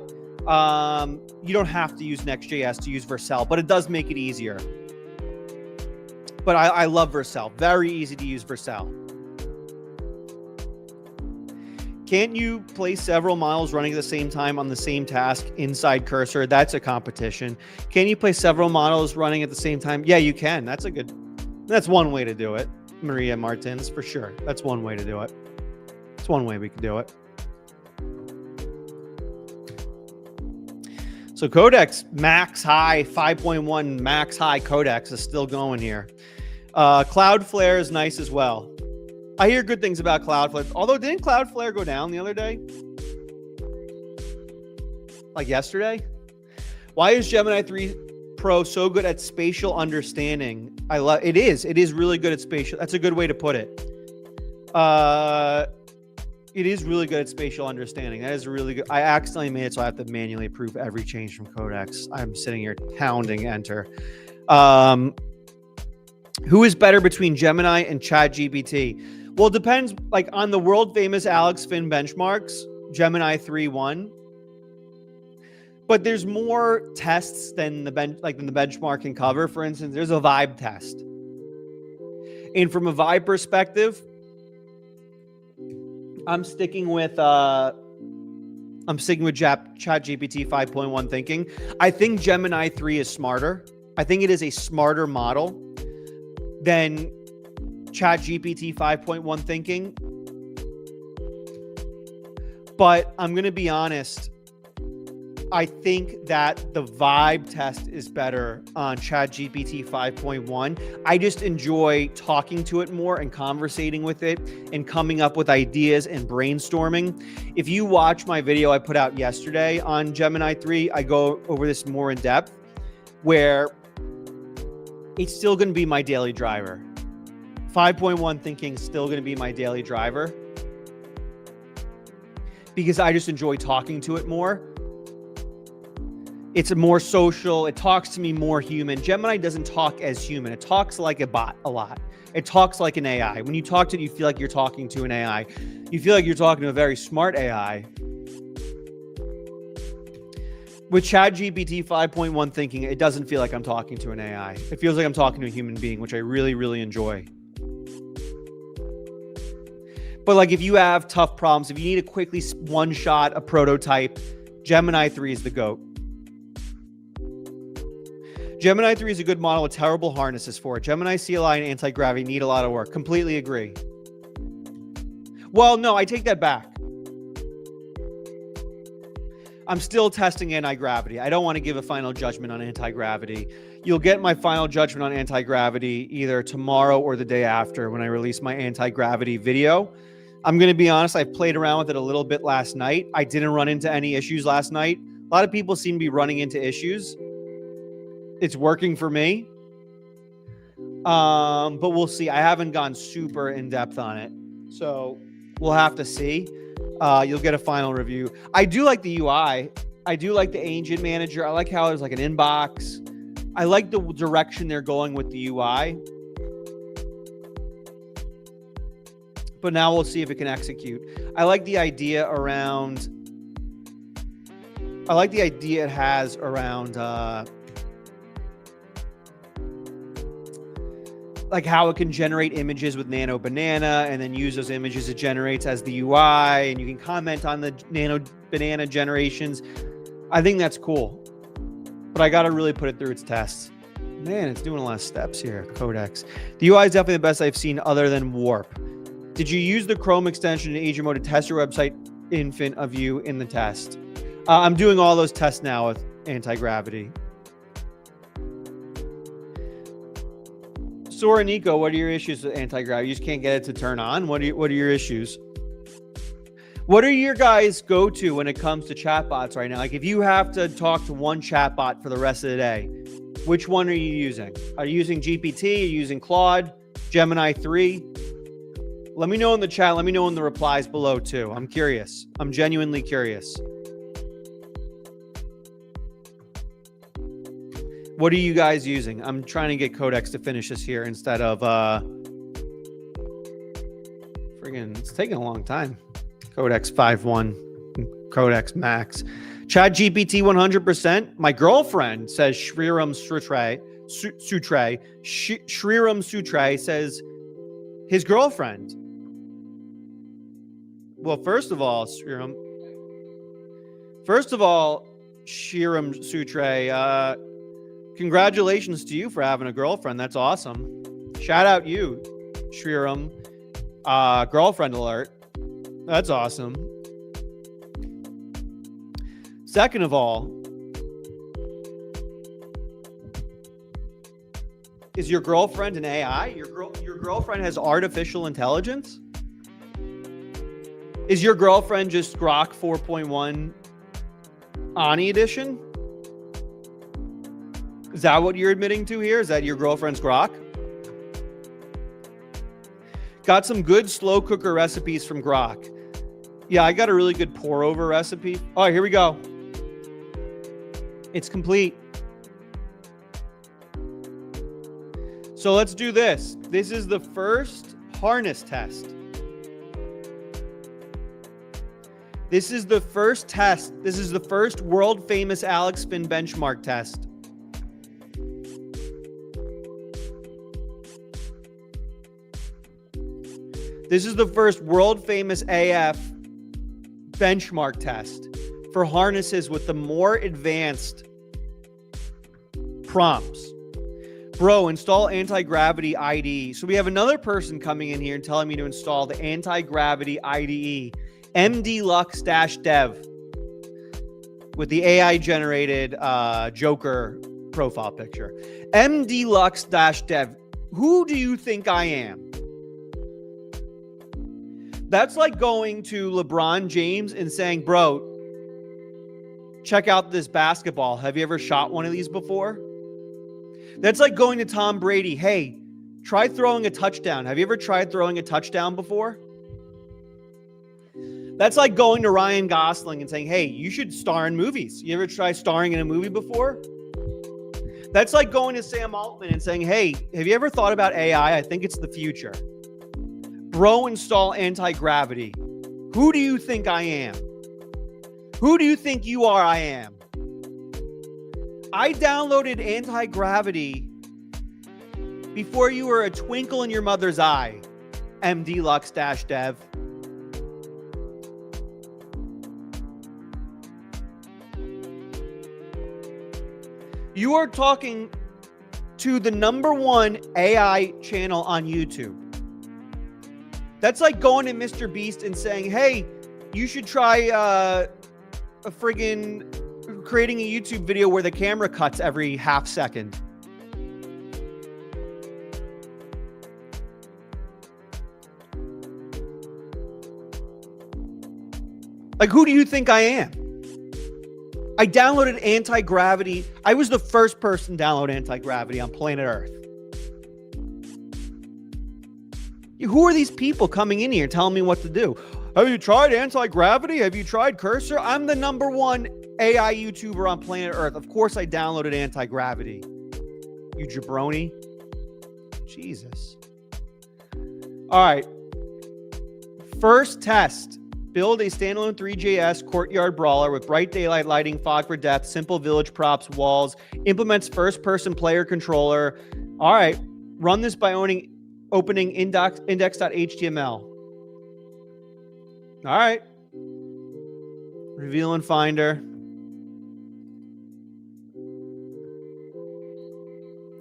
you don't have to use Next.js to use Vercel, but it does make it easier. But I love Vercel. Very easy to use Vercel. Can't you place several models running at the same time on the same task inside Cursor? That's a competition. Can you place several models running at the same time? Yeah, you can. That's one way to do it. Maria Martins, for sure. That's one way to do it. It's one way we can do it. So Codeex max high 5.1 max high Codeex is still going here. Cloudflare is nice as well. I hear good things about Cloudflare. Although, didn't Cloudflare go down the other day? Like yesterday? Why is Gemini 3 Pro so good at spatial understanding? I love it. It is really good at spatial. That's a good way to put it. It is really good at spatial understanding. That is really good. I accidentally made it so I have to manually approve every change from Codeex. I'm sitting here pounding enter. Who is better between Gemini and ChatGPT? Well, it depends. Like on the world famous Alex Finn benchmarks, Gemini 3 won. But there's more tests than the benchmark can cover. For instance, there's a vibe test. And from a vibe perspective, I'm sticking with ChatGPT 5.1 thinking. I think Gemini 3 is smarter. I think it is a smarter model than ChatGPT 5.1 thinking. But I'm going to be honest. I think that the vibe test is better on ChatGPT 5.1. I just enjoy talking to it more and conversating with it and coming up with ideas and brainstorming. If you watch my video I put out yesterday on Gemini 3, I go over this more in depth, where it's still going to be my daily driver. 5.1 thinking is still going to be my daily driver because I just enjoy talking to it more. It's a more social. It talks to me more human. Gemini doesn't talk as human. It talks like a bot a lot. It talks like an AI. When you talk to it, you feel like you're talking to an AI. You feel like you're talking to a very smart AI. With ChatGPT 5.1 thinking, it doesn't feel like I'm talking to an AI. It feels like I'm talking to a human being, which I really, really enjoy. But like if you have tough problems, if you need to quickly one-shot a prototype, Gemini 3 is the GOAT. Gemini 3 is a good model with terrible harnesses for it. Gemini CLI and anti-gravity need a lot of work. Completely agree. Well, no, I take that back. I'm still testing anti-gravity. I don't want to give a final judgment on anti-gravity. You'll get my final judgment on anti-gravity either tomorrow or the day after when I release my anti-gravity video. I'm going to be honest, I played around with it a little bit last night. I didn't run into any issues last night. A lot of people seem to be running into issues. It's working for me. But we'll see. I haven't gone super in depth on it, so we'll have to see. You'll get a final review. I do like the UI. I do like the agent manager. I like how there's like an inbox. I like the direction they're going with the UI. But now we'll see if it can execute. I like the idea around. I like the idea it has around like how it can generate images with Nano Banana and then use those images it generates as the UI, and you can comment on the Nano Banana generations. I think that's cool, but I got to really put it through its tests. Man, it's doing a lot of steps here. Codeex. The UI is definitely the best I've seen other than Warp. Did you use the Chrome extension in agent mode to test your website infant of you in the test? I'm doing all those tests now with anti-gravity. Sora Nico, what are your issues with anti-gravity? You just can't get it to turn on? What are your issues? What are your guys' go-to when it comes to chatbots right now? Like if you have to talk to one chatbot for the rest of the day, which one are you using? Are you using GPT? Are you using Claude? Gemini 3? Let me know in the chat. Let me know in the replies below too. I'm curious. I'm genuinely curious. What are you guys using? I'm trying to get Codeex to finish this here instead of friggin' it's taking a long time. Codeex 5.1, Codeex Max. Chat GPT 100%. My girlfriend says Shriram Sutre. Shriram Sutre says his girlfriend. Well, first of all, Shriram Sutre, congratulations to you for having a girlfriend. That's awesome. Shout out you, Shriram. Girlfriend alert. That's awesome. Second of all, is your girlfriend an AI? Your girlfriend has artificial intelligence? Is your girlfriend just Grok 4.1 Ani edition? Is that what you're admitting to here? Is that your girlfriend's Grok? Got some good slow cooker recipes from Grok. Yeah, I got a really good pour over recipe. All right, here we go. It's complete. So let's do this. This is the first harness test. This is the first test. This is the first world famous Alex Spin benchmark test. This is the first world famous AF benchmark test for harnesses with the more advanced prompts. Bro, install anti-gravity IDE. So we have another person coming in here and telling me to install the anti-gravity IDE, MDLux-dev, with the AI generated Joker profile picture. MDLux-dev. Who do you think I am? That's like going to LeBron James and saying, bro, check out this basketball. Have you ever shot one of these before? That's like going to Tom Brady. Hey, try throwing a touchdown. Have you ever tried throwing a touchdown before? That's like going to Ryan Gosling and saying, hey, you should star in movies. You ever try starring in a movie before? That's like going to Sam Altman and saying, hey, have you ever thought about AI? I think it's the future. Bro, install anti-gravity. Who do you think I am? Who do you think you are? I am. I downloaded anti-gravity before you were a twinkle in your mother's eye, MDLux-dev. You are talking to the #1 AI channel on YouTube. That's like going to Mr. Beast and saying, hey, you should try a friggin' creating a YouTube video where the camera cuts every half second. Like, who do you think I am? I downloaded anti-gravity. I was the first person to download anti-gravity on planet Earth. Who are these people coming in here telling me what to do? Have you tried anti-gravity? Have you tried cursor? I'm the #1 AI YouTuber on planet Earth. Of course I downloaded anti-gravity. You jabroni. Jesus. All right. First test. Build a standalone 3JS courtyard brawler with bright daylight lighting, fog for depth, simple village props, walls, implements first-person player controller. All right. Run this by opening index.html. All right. Reveal and Finder.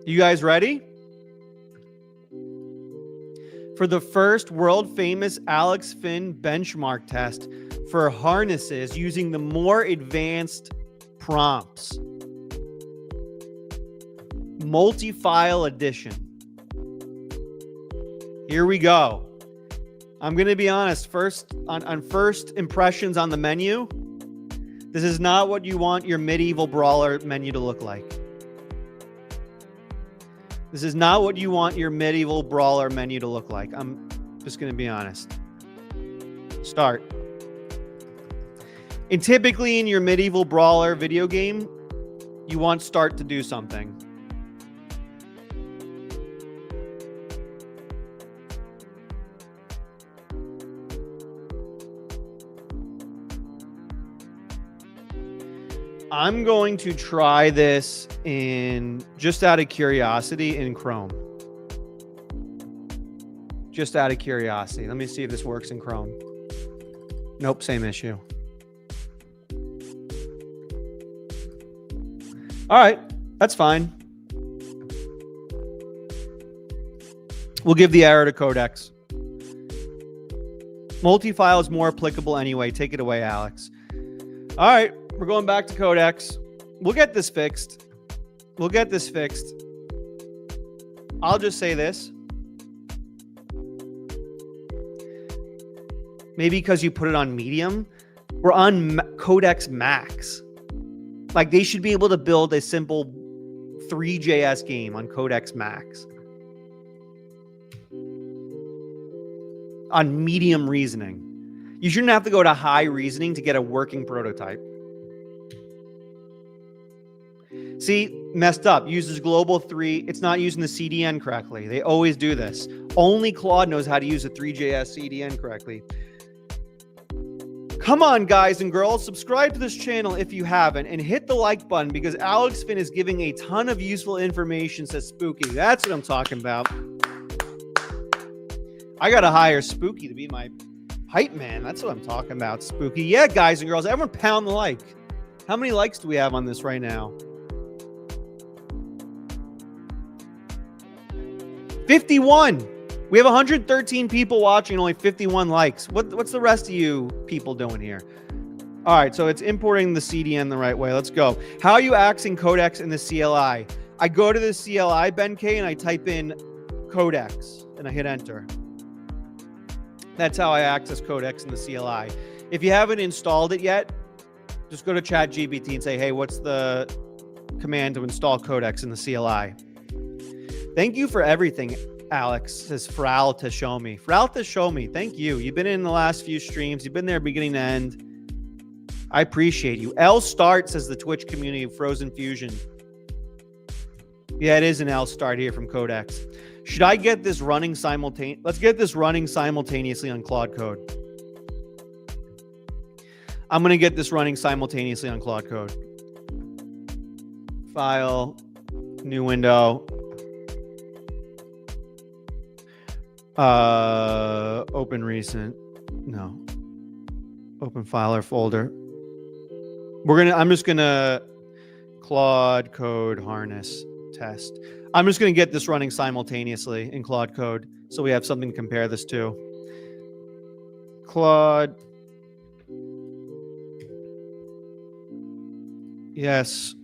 You guys ready? For the first world-famous Alex Finn benchmark test for harnesses using the more advanced prompts. Multi-file edition. Here we go. I'm going to be honest, first on first impressions on the menu, this is not what you want your medieval brawler menu to look like. This is not what you want your medieval brawler menu to look like. I'm just going to be honest. Start. And typically in your medieval brawler video game, you want start to do something. I'm going to try this in just out of curiosity in Chrome. Just out of curiosity. Let me see if this works in Chrome. Nope, same issue. All right, that's fine. We'll give the error to Codex. Multi-file is more applicable anyway. Take it away, Alex. All right. We're going back to Codex. We'll get this fixed. We'll get this fixed. I'll just say this. Maybe because you put it on medium. We're on Codex Max. Like they should be able to build a simple 3JS game on Codex Max. On medium reasoning. You shouldn't have to go to high reasoning to get a working prototype. See, messed up. Uses global 3. It's not using the CDN correctly. They always do this. Only Claude knows how to use a 3JS CDN correctly. Come on, guys and girls. Subscribe to this channel if you haven't. And hit the like button because Alex Finn is giving a ton of useful information, says Spooky. That's what I'm talking about. I got to hire Spooky to be my hype man. That's what I'm talking about, Spooky. Yeah, guys and girls. Everyone pound the like. How many likes do we have on this right now? 51. We have 113 people watching, only 51 likes. What's the rest of you people doing here? All right, so it's importing the CDN the right way. Let's go. How are you accessing Codex in the CLI? I go to the CLI, Ben K, and I type in Codex, and I hit enter. That's how I access Codex in the CLI. If you haven't installed it yet, just go to ChatGPT and say, hey, what's the command to install Codex in the CLI? Thank you for everything, Alex, says Fral to show me. Fral to show me. Thank you. You've been in the last few streams. You've been there beginning to end. I appreciate you. L Start says the Twitch community of Frozen Fusion. Yeah, it is an L Start here from Codex. Should I get this running simultaneously? Let's get this running simultaneously on Claude Code. I'm going to get this running simultaneously on Claude Code. File, new window. Open recent. No. Open file or folder. I'm just gonna Claude Code harness test. I'm just gonna get this running simultaneously in Claude Code so we have something to compare this to. Claude. Yes.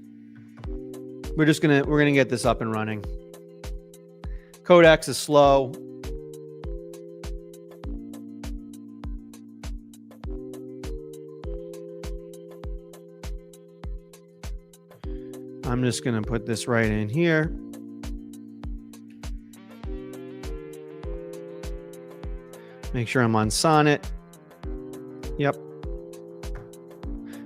We're gonna get this up and running. Codex is slow. I'm just going to put this right in here. Make sure I'm on Sonnet. Yep.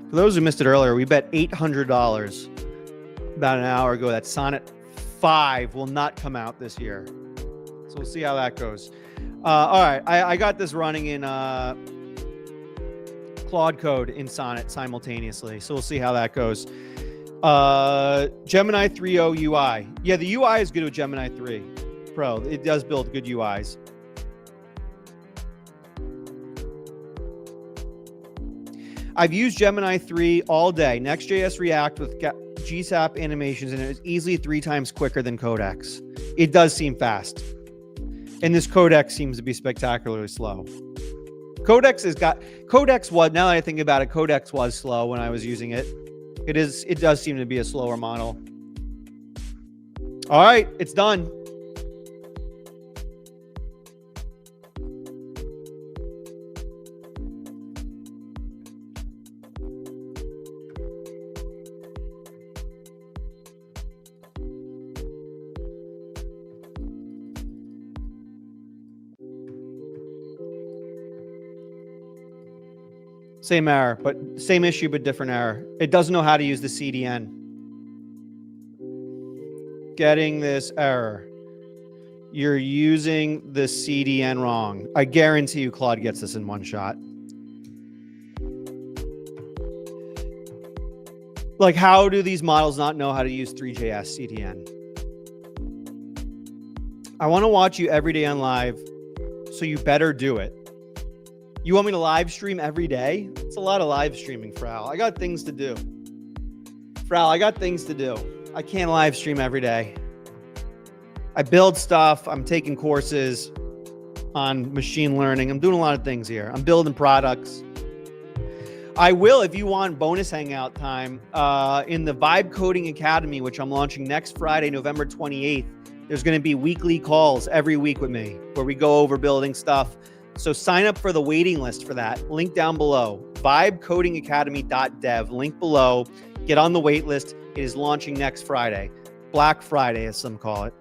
For those who missed it earlier, we bet $800 about an hour ago that Sonnet 5 will not come out this year. So we'll see how that goes. All right, I got this running in Claude Code in Sonnet simultaneously. So we'll see how that goes. Gemini 3.0 UI. Yeah, the UI is good with Gemini 3 Pro. It does build good UIs. I've used Gemini 3 all day. Next.js React with GSAP animations, and it is easily 3 times quicker than Codeex. It does seem fast. And this Codeex seems to be spectacularly slow. Codeex was, now that I think about it, Codeex was slow when I was using it. It does seem to be a slower model. All right, it's done. Same error, but same issue, but different error. It doesn't know how to use the CDN. Getting this error. You're using the CDN wrong. I guarantee you Claude gets this in one shot. Like, how do these models not know how to use 3JS CDN? I want to watch you every day on live, so you better do it. You want me to live stream every day? It's a lot of live streaming, Frau. I got things to do. Frau, I got things to do. I can't live stream every day. I build stuff. I'm taking courses on machine learning. I'm doing a lot of things here. I'm building products. I will, if you want bonus hangout time, in the Vibe Coding Academy, which I'm launching next Friday, November 28th. There's going to be weekly calls every week with me where we go over building stuff. So sign up for the waiting list for that. Link down below. vibecodingacademy.dev. Link below. Get on the wait list. It is launching next Friday. Black Friday, as some call it.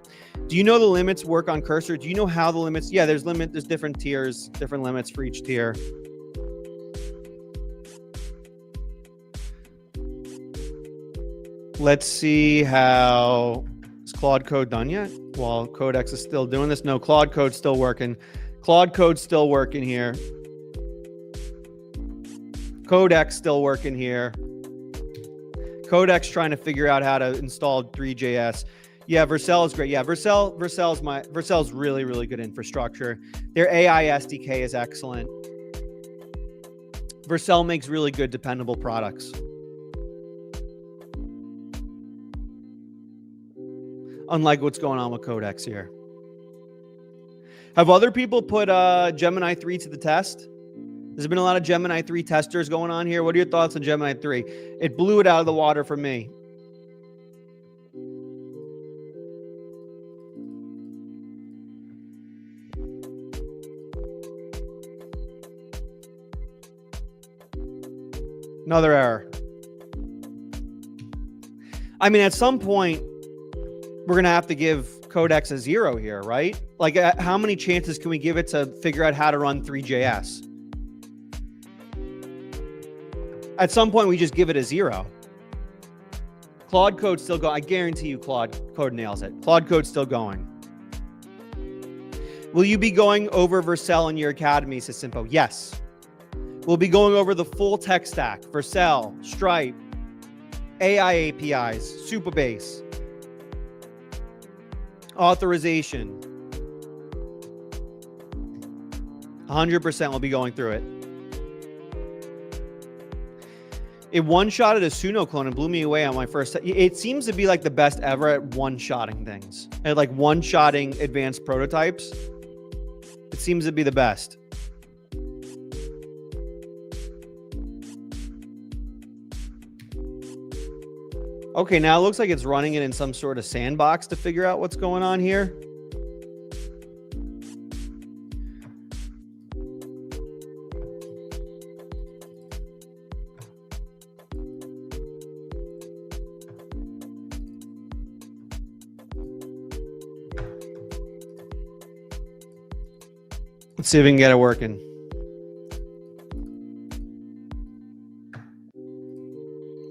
Do you know the limits work on Cursor? Do you know how the limits? Yeah, there's different tiers, different limits for each tier. Let's see how... Is Claude Code done yet? While Codeex is still doing this? No, Claude Code's still working. Claude Code's still working here. Codeex still working here. Codeex trying to figure out how to install 3JS. Yeah, Vercel is great. Yeah, Vercel's really, really good infrastructure. Their AI SDK is excellent. Vercel makes really good, dependable products. Unlike what's going on with Codeex here. Have other people put Gemini 3 to the test? There's been a lot of Gemini 3 testers going on here. What are your thoughts on Gemini 3? It blew it out of the water for me. Another error. I mean, at some point, we're going to have to give Codeex a 0 here, right? Like, how many chances can we give it to figure out how to run 3JS? At some point, we just give it a 0. Claude Code still going. I guarantee you Claude Code nails it. Claude Code's still going. Will you be going over Vercel in your academy, says Simpo? Yes. We'll be going over the full tech stack. Vercel, Stripe, AI APIs, Supabase, authorization. 100% we'll be going through it. It one-shotted a Suno clone and blew me away on my first. It seems to be like the best ever at one-shotting things. At like one-shotting advanced prototypes. It seems to be the best. Okay, now it looks like it's running it in some sort of sandbox to figure out what's going on here. Let's see if we can get it working.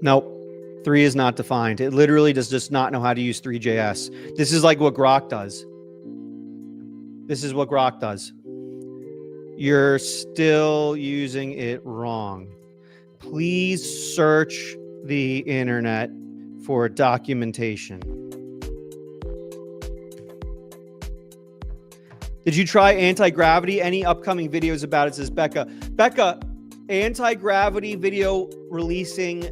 Nope. 3 is not defined. It literally does just not know how to use 3JS. This is like what Grok does. This is what Grok does. You're still using it wrong. Please search the internet for documentation. Did you try anti-gravity? Any upcoming videos about it, says Becca. Becca, anti-gravity video releasing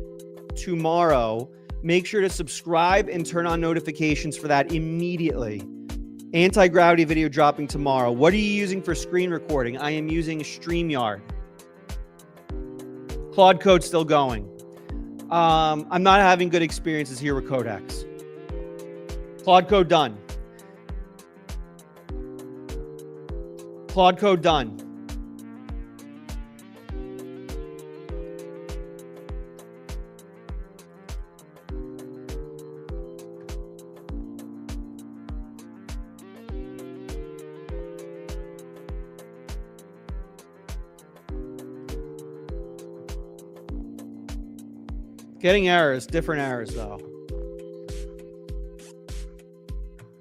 tomorrow. Make sure to subscribe and turn on notifications for that immediately. Anti-gravity video dropping tomorrow. What are you using for screen recording? I am using StreamYard. Claude Code still going. I'm not having good experiences here with Codeex. Claude Code done. Claude Code done. Getting errors, different errors though.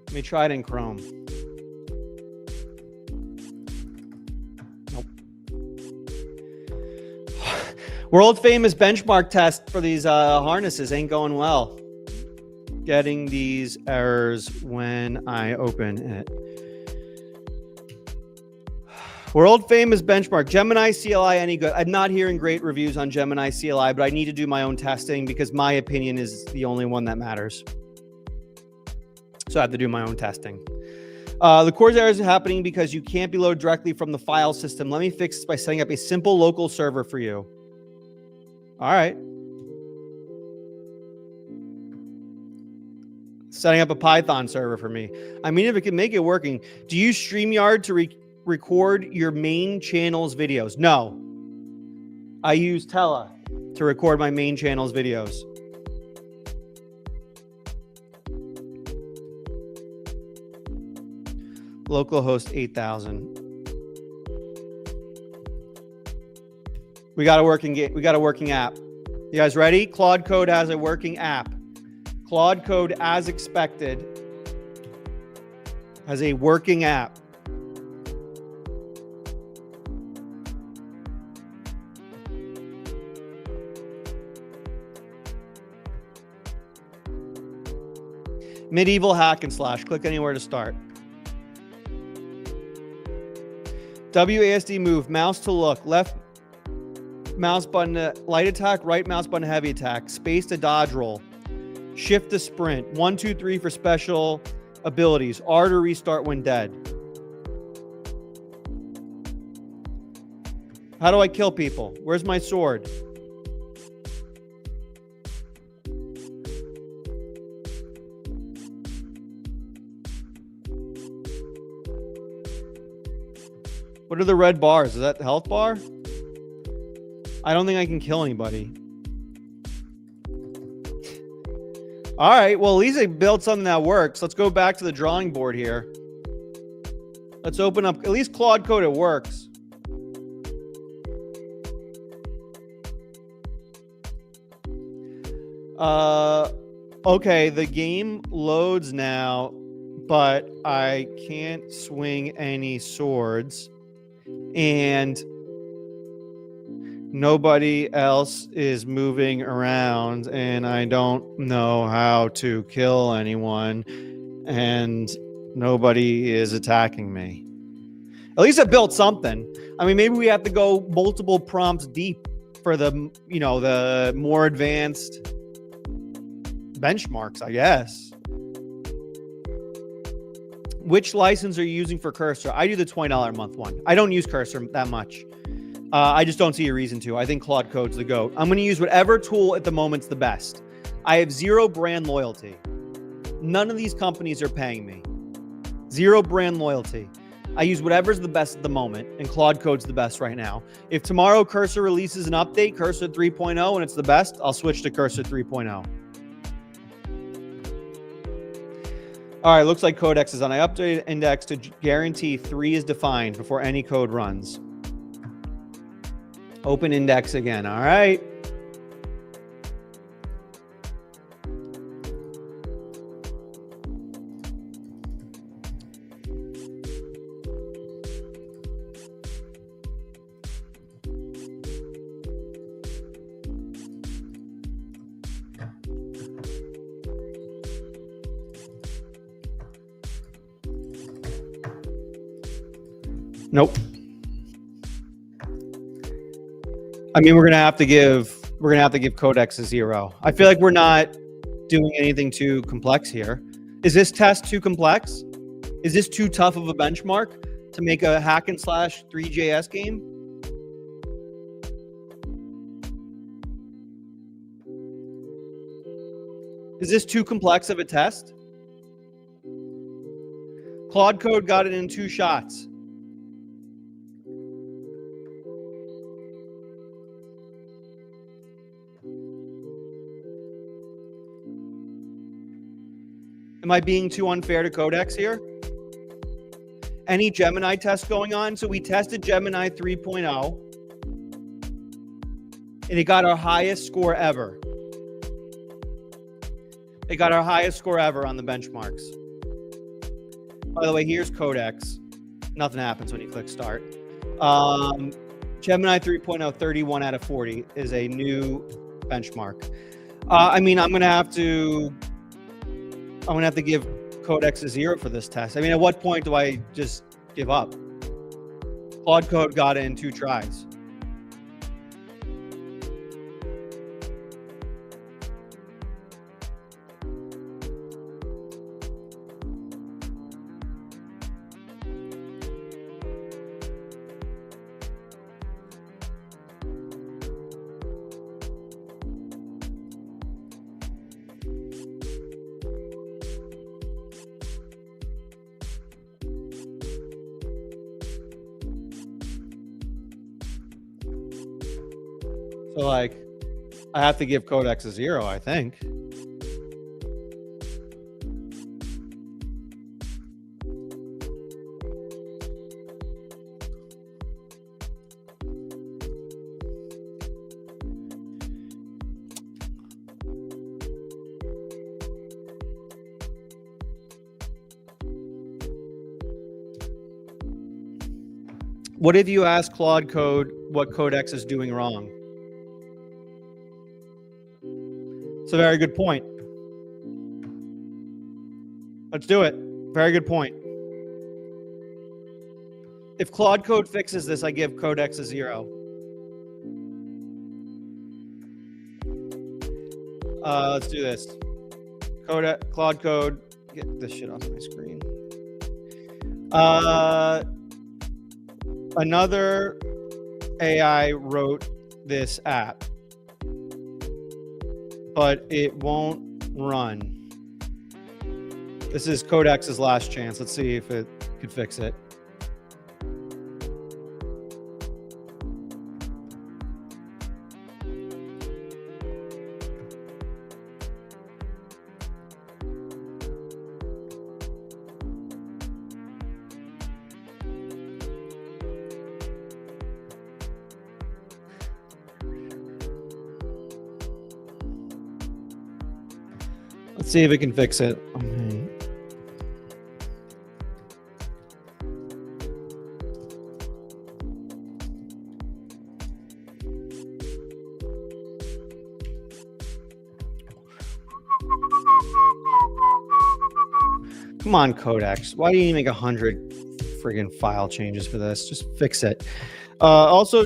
Let me try it in Chrome. Nope. World famous benchmark test for these harnesses ain't going well. Getting these errors when I open it. World famous benchmark. Gemini CLI any good? I'm not hearing great reviews on Gemini CLI, but I need to do my own testing because my opinion is the only one that matters. So I have to do my own testing. The core errors are happening because you can't be loaded directly from the file system. Let me fix this by setting up a simple local server for you. All right. Setting up a Python server for me. I mean, if it can make it working. Do you use StreamYard to record your main channel's videos? No. I use Tela to record my main channel's videos. Localhost 8000. We got a working app. You guys ready? Claude Code has a working app. Claude Code, as expected, has a working app. Medieval hack and slash. Click anywhere to start. WASD move. Mouse to look. Left mouse button to light attack. Right mouse button to heavy attack. Space to dodge roll. Shift to sprint. 1, 2, 3 for special abilities. R to restart when dead. How do I kill people? Where's my sword? What are the red bars? Is that the health bar? I don't think I can kill anybody. All right, well, at least I built something that works. Let's go back to the drawing board here. Let's open up, at least Claude Code, it works. Okay, the game loads now, but I can't swing any swords. And nobody else is moving around, and I don't know how to kill anyone, and nobody is attacking me. At least I built something. I mean, maybe we have to go multiple prompts deep for the, you know, the more advanced benchmarks, I guess. Which license are you using for Cursor? I do the $20 a month one. I don't use Cursor that much. I just don't see a reason to. I think Claude Code's the GOAT. I'm going to use whatever tool at the moment's the best. I have zero brand loyalty. None of these companies are paying me. Zero brand loyalty. I use whatever's the best at the moment, and Claude Code's the best right now. If tomorrow Cursor releases an update, Cursor 3.0, and it's the best, I'll switch to Cursor 3.0. All right, looks like Codex is on. I updated index to guarantee 3 is defined before any code runs. Open index again. All right. Nope. I mean, we're gonna have to give Codex a 0. I feel like we're not doing anything too complex here. Is this test too complex? Is this too tough of a benchmark to make a hack and slash 3JS game? Is this too complex of a test? Claude Code got it in 2 shots. Am I being too unfair to Codex here? Any Gemini test going on? So we tested Gemini 3.0 and it got our highest score ever. It got our highest score ever on the benchmarks. By the way, here's Codex. Nothing happens when you click start. Gemini 3.0, 31 out of 40 is a new benchmark. I mean, I'm gonna have to give Codex a 0 for this test. I mean, at what point do I just give up? Claude Code got it in 2 tries. So, like, I have to give Codex a 0, I think. What if you ask Claude Code what Codex is doing wrong? It's a very good point. Let's do it. Very good point. If Claude Code fixes this, I give Codex a 0. Let's do this. Claude Code. Get this shit off my screen. Another AI wrote this app, but it won't run. This is Codex's last chance. Let's see if it could fix it. Let's see if it can fix it. Okay. Come on, Codex. Why do you need to make 100 friggin' file changes for this? Just fix it. Also,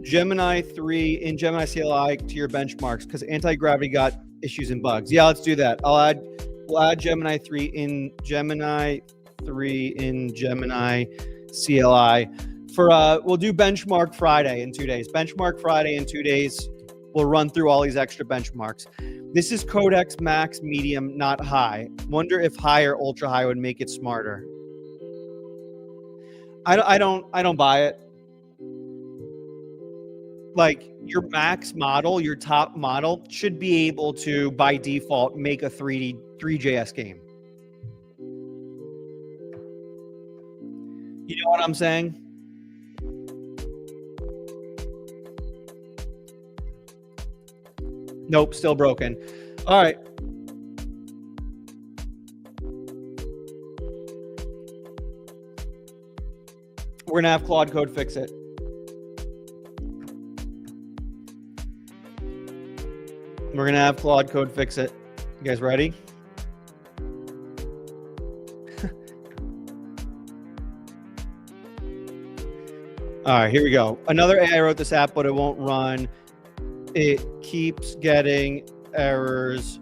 Gemini 3 in Gemini CLI to your benchmarks because anti-gravity got issues and bugs. Yeah, let's do that. We'll add Gemini 3 in Gemini CLI for we'll do benchmark Friday in 2 days. Benchmark Friday in 2 days. We'll run through all these extra benchmarks. This is Codex max, medium, not high. Wonder if high or ultra high would make it smarter. I don't buy it. Like your max model, your top model should be able to, by default, make a 3JS game. You know what I'm saying? Nope, still broken. All right. We're gonna have Claude Code fix it. We're gonna have Claude Code fix it. You guys ready? All right, here we go. Another AI wrote this app, but it won't run. It keeps getting errors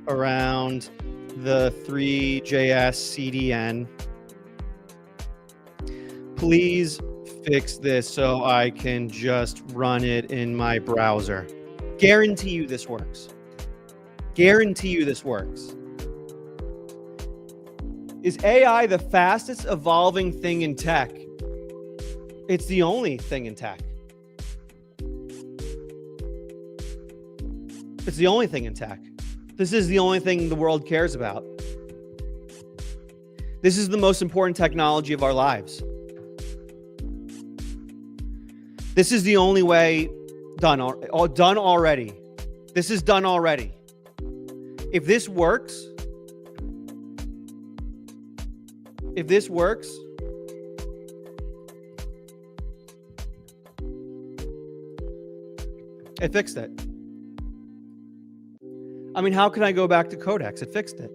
around the 3JS CDN. Please fix this so I can just run it in my browser. Guarantee you this works. Guarantee you this works. Is AI the fastest evolving thing in tech? It's the only thing in tech. It's the only thing in tech. This is the only thing the world cares about. This is the most important technology of our lives. This is the only way done already. This is done already. If this works, it fixed it. I mean, how can I go back to Codeex? It fixed it.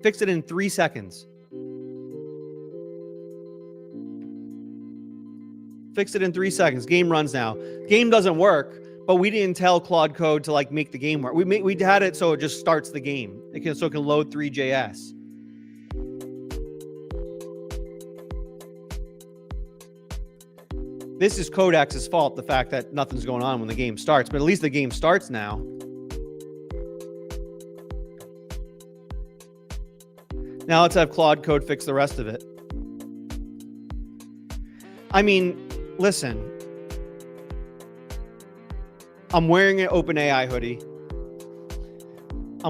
Fixed it in 3 seconds. Fixed it in 3 seconds. Game runs now. Game doesn't work, but we didn't tell Claude Code to like make the game work. We had it so it just starts the game. So it can load 3JS. This is Codex's fault, the fact that nothing's going on when the game starts, but at least the game starts now. Now let's have Claude Code fix the rest of it. I mean, listen. I'm wearing an OpenAI hoodie. I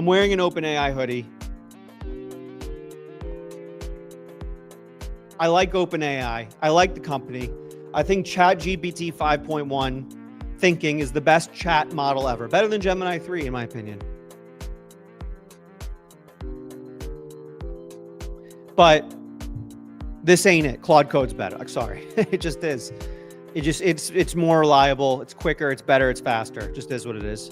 like OpenAI. I like the company. I think ChatGPT 5.1 thinking is the best chat model ever. Better than Gemini 3, in my opinion. But this ain't it. Claude Code's better. I'm sorry. It just is. It's more reliable. It's quicker. It's better. It's faster. It just is what it is.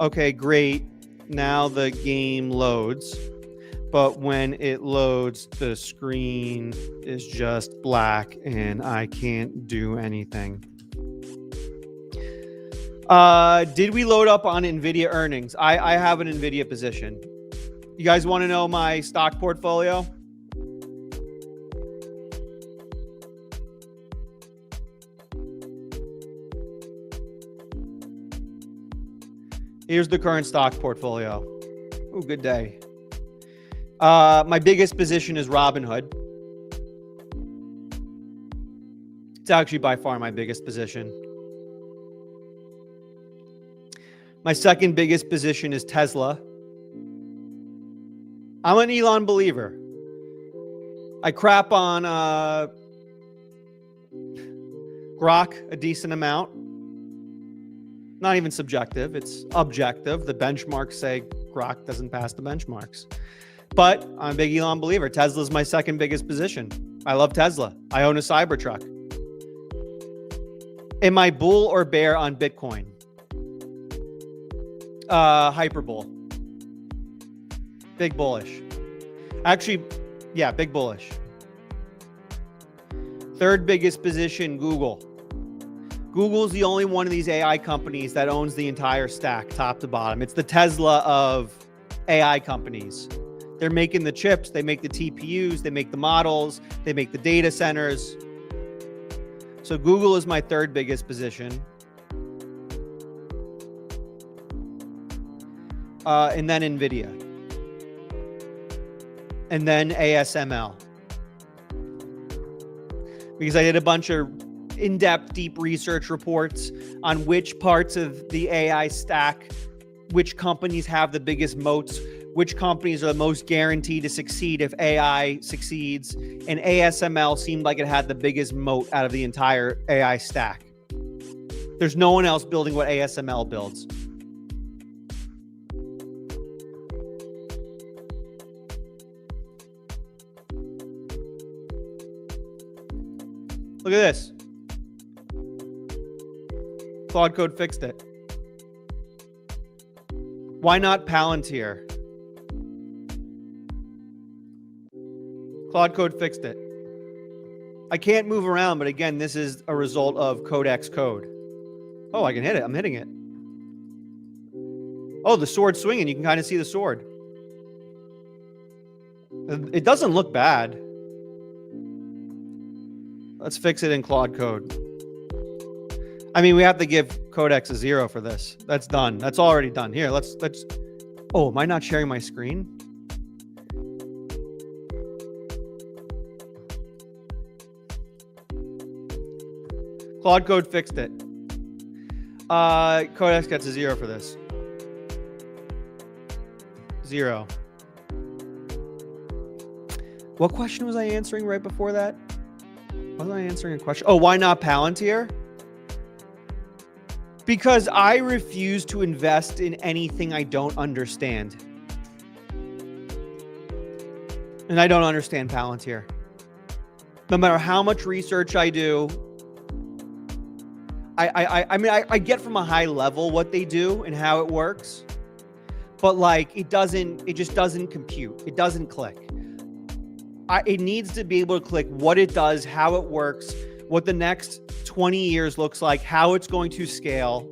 Okay, great. Now the game loads. But when it loads, the screen is just black and I can't do anything. Did we load up on NVIDIA earnings? I have an NVIDIA position. You guys want to know my stock portfolio? Here's the current stock portfolio. Oh, good day. My biggest position is Robinhood. It's actually by far my biggest position. My second biggest position is Tesla. I'm an Elon believer. I crap on Grok a decent amount. Not even subjective, it's objective. The benchmarks say Grok doesn't pass the benchmarks. But I'm a big Elon believer. Tesla's my second biggest position. I love Tesla. I own a Cybertruck. Am I bull or bear on Bitcoin? Hyperbull. Big bullish. Actually, yeah, big bullish. Third biggest position, Google. Google's the only one of these AI companies that owns the entire stack, top to bottom. It's the Tesla of AI companies. They're making the chips, they make the TPUs, they make the models, they make the data centers. So Google is my third biggest position. And then NVIDIA. And then ASML. Because I did a bunch of in-depth, deep research reports on which parts of the AI stack, which companies have the biggest moats, which companies are the most guaranteed to succeed if AI succeeds, and ASML seemed like it had the biggest moat out of the entire AI stack. There's no one else building what ASML builds. Look at this. Claude Code fixed it. Why not Palantir? Claude Code fixed it. I can't move around, but again, this is a result of Codex code. Oh, I can hit it. I'm hitting it. Oh, the sword's swinging. You can kind of see the sword. It doesn't look bad. Let's fix it in Claude Code. I mean, we have to give Codex a 0 for this. That's done. That's already done. Here, let's. Oh, am I not sharing my screen? Claude Code fixed it. Codex gets a 0 for this. 0. What question was I answering right before that? Was I answering a question? Oh, why not Palantir? Because I refuse to invest in anything I don't understand. And I don't understand Palantir. No matter how much research I do, I mean, I get from a high level what they do and how it works, but like it just doesn't compute. It doesn't click. It needs to be able to click what it does, how it works, what the next 20 years looks like, how it's going to scale.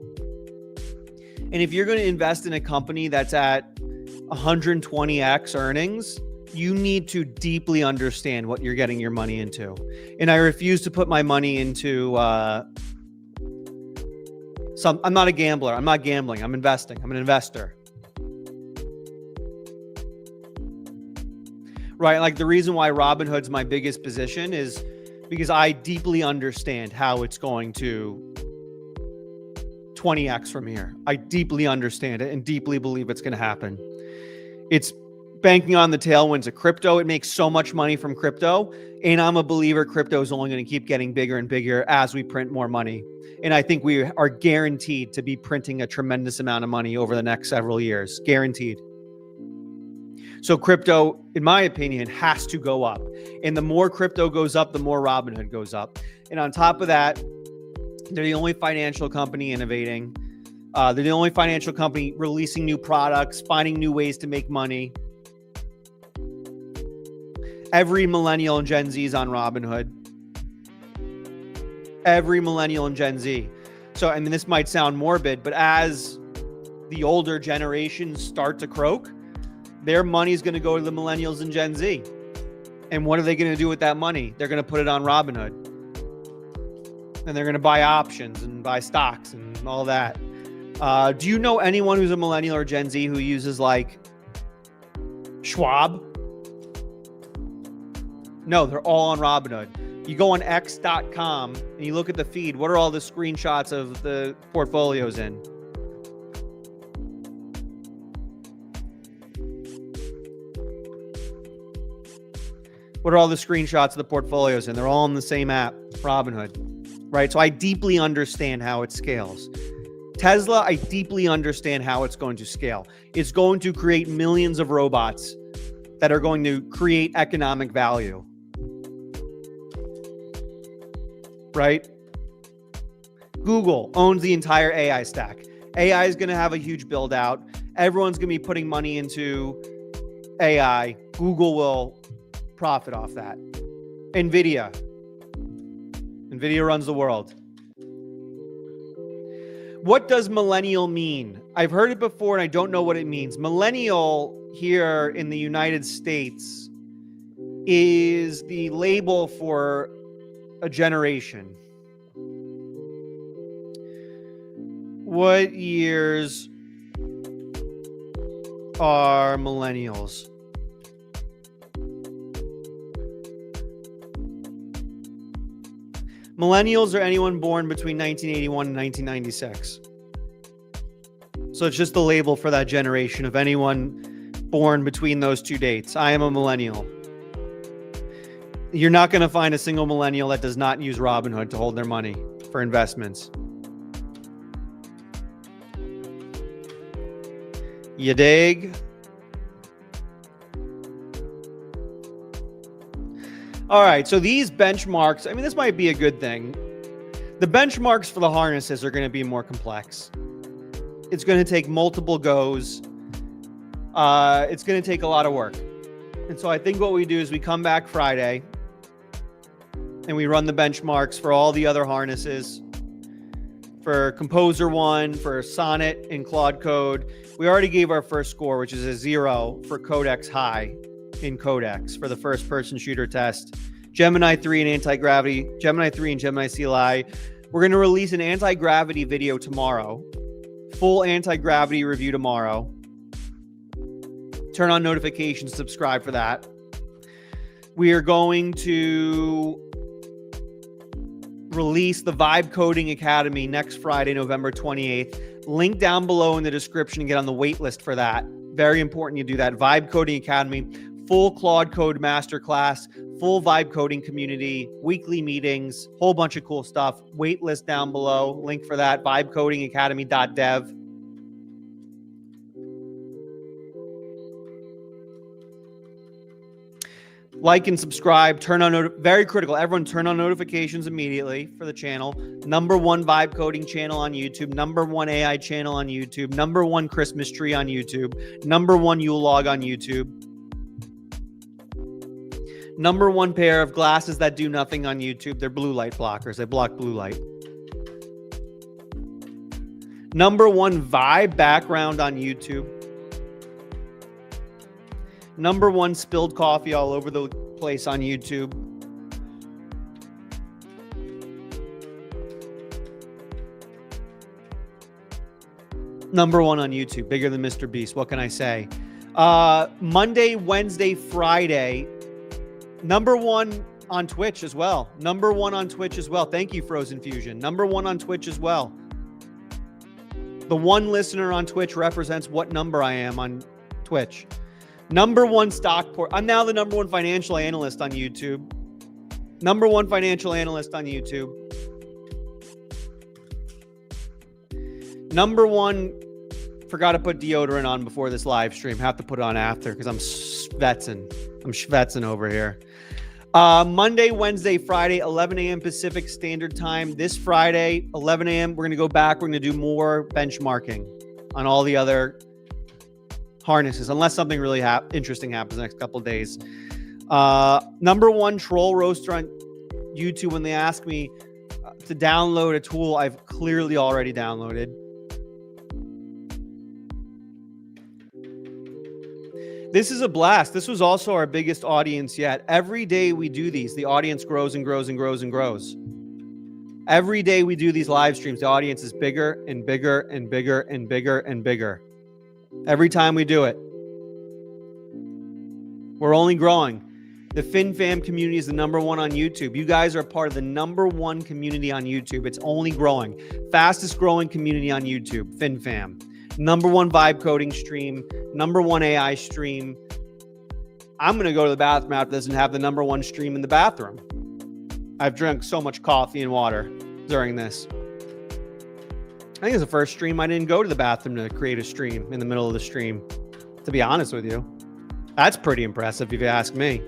And if you're going to invest in a company that's at 120x earnings, you need to deeply understand what you're getting your money into. And I refuse to put my money into I'm not a gambler. I'm not gambling. I'm investing. I'm an investor. Right? Like the reason why Robinhood's my biggest position is because I deeply understand how it's going to 20x from here. I deeply understand it and deeply believe it's going to happen. It's banking on the tailwinds of crypto. It makes so much money from crypto. And I'm a believer crypto is only going to keep getting bigger and bigger as we print more money. And I think we are guaranteed to be printing a tremendous amount of money over the next several years. Guaranteed. So crypto, in my opinion, has to go up. And the more crypto goes up, the more Robinhood goes up. And on top of that, they're the only financial company innovating. They're the only financial company releasing new products, finding new ways to make money. Every millennial and Gen Z is on Robinhood. Every millennial and Gen Z. So, I mean, this might sound morbid, but as the older generations start to croak, their money is going to go to the millennials and Gen Z. And what are they going to do with that money? They're going to put it on Robinhood. And they're going to buy options and buy stocks and all that. Do you know anyone who's a millennial or Gen Z who uses like Schwab? No, they're all on Robinhood. You go on x.com and you look at the feed. What are all the screenshots of the portfolios in? What are all the screenshots of the portfolios in? They're all in the same app, Robinhood, right? So I deeply understand how it scales. Tesla, I deeply understand how it's going to scale. It's going to create millions of robots that are going to create economic value. Right? Google owns the entire AI stack. AI is going to have a huge build out. Everyone's going to be putting money into AI. Google will profit off that. Nvidia runs the world. What does millennial mean? I've heard it before and I don't know what it means. Millennial here in the United States is the label for a generation. What years are millennials? Millennials are anyone born between 1981 and 1996. So it's just the label for that generation of anyone born between those two dates. I am a millennial. You're not going to find a single millennial that does not use Robinhood to hold their money for investments. You dig? All right, so these benchmarks, I mean, this might be a good thing. The benchmarks for the harnesses are going to be more complex. It's going to take multiple goes. It's going to take a lot of work. And so I think what we do is we come back Friday and we run the benchmarks for all the other harnesses, for Composer 1, for Sonnet and Claude Code. We already gave our first score, which is a 0 for Codex High in Codex for the first person shooter test. Gemini 3 and anti-gravity, Gemini 3 and Gemini CLI. We're going to release an anti-gravity video tomorrow. Full anti-gravity review tomorrow. Turn on notifications, subscribe for that. We are going to release the Vibe Coding Academy next Friday, November 28th. Link down below in the description and get on the wait list for that. Very important you do that. Vibe Coding Academy, full Claude Code masterclass, full Vibe Coding community, weekly meetings, whole bunch of cool stuff. Wait list down below. Link for that, vibecodingacademy.dev. Like and subscribe. Turn on very critical. Everyone turn on notifications immediately for the channel. #1 Vibe Coding channel on YouTube. #1 AI channel on YouTube. #1 Christmas tree on YouTube. #1 Yule log on YouTube. #1 pair of glasses that do nothing on YouTube. They're blue light blockers. They block blue light. #1 Vibe background on YouTube. #1 spilled coffee all over the place on YouTube. #1 on YouTube, bigger than Mr. Beast. What can I say? Monday, Wednesday, Friday. #1 on Twitch as well. #1 on Twitch as well. Thank you, Frozen Fusion. #1 on Twitch as well. The one listener on Twitch represents what number I am on Twitch. #1 stock port. I'm now the #1 financial analyst on YouTube. #1 financial analyst on YouTube. #1, forgot to put deodorant on before this live stream. Have to put it on after because I'm schwitzing. I'm schwitzing over here. Monday, Wednesday, Friday, 11 a.m. Pacific Standard Time. This Friday, 11 a.m. We're going to go back. We're going to do more benchmarking on all the other harnesses, unless something really interesting happens the next couple of days. #1 troll roaster on YouTube. When they ask me to download a tool I've clearly already downloaded. This is a blast. This was also our biggest audience yet. Every day we do these, the audience grows and grows and grows and grows. Every day we do these live streams, the audience is bigger and bigger and bigger and bigger and bigger. Every time we do it. We're only growing. The FinFam community is the #1 on YouTube. You guys are part of the #1 community on YouTube. It's only growing. Fastest growing community on YouTube, FinFam. #1 Vibe Coding stream. #1 AI stream. I'm going to go to the bathroom after this and have the #1 stream in the bathroom. I've drank so much coffee and water during this. I think it's the first stream I didn't go to the bathroom to create a stream in the middle of the stream, to be honest with you. That's pretty impressive if you ask me.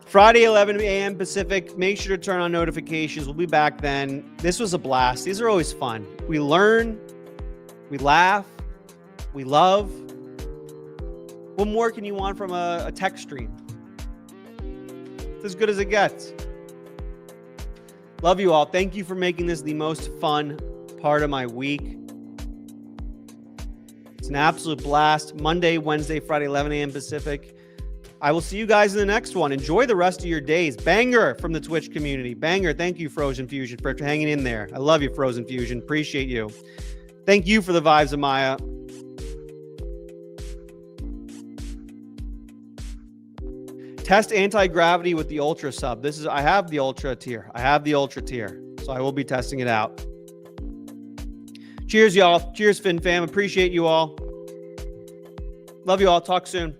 Friday, 11 a.m. Pacific. Make sure to turn on notifications. We'll be back then. This was a blast. These are always fun. We learn, we laugh, we love. What more can you want from a tech stream? It's as good as it gets. Love you all. Thank you for making this the most fun part of my week. It's an absolute blast. Monday, Wednesday, Friday, 11 a.m. Pacific. I will see you guys in the next one. Enjoy the rest of your days. Banger from the Twitch community. Banger. Thank you, Frozen Fusion, for hanging in there. I love you, Frozen Fusion. Appreciate you. Thank you for the vibes, Amaya. Test anti-gravity with the Ultra sub. I have the Ultra tier. So I will be testing it out. Cheers, y'all. Cheers, Fin Fam. Appreciate you all. Love you all. Talk soon.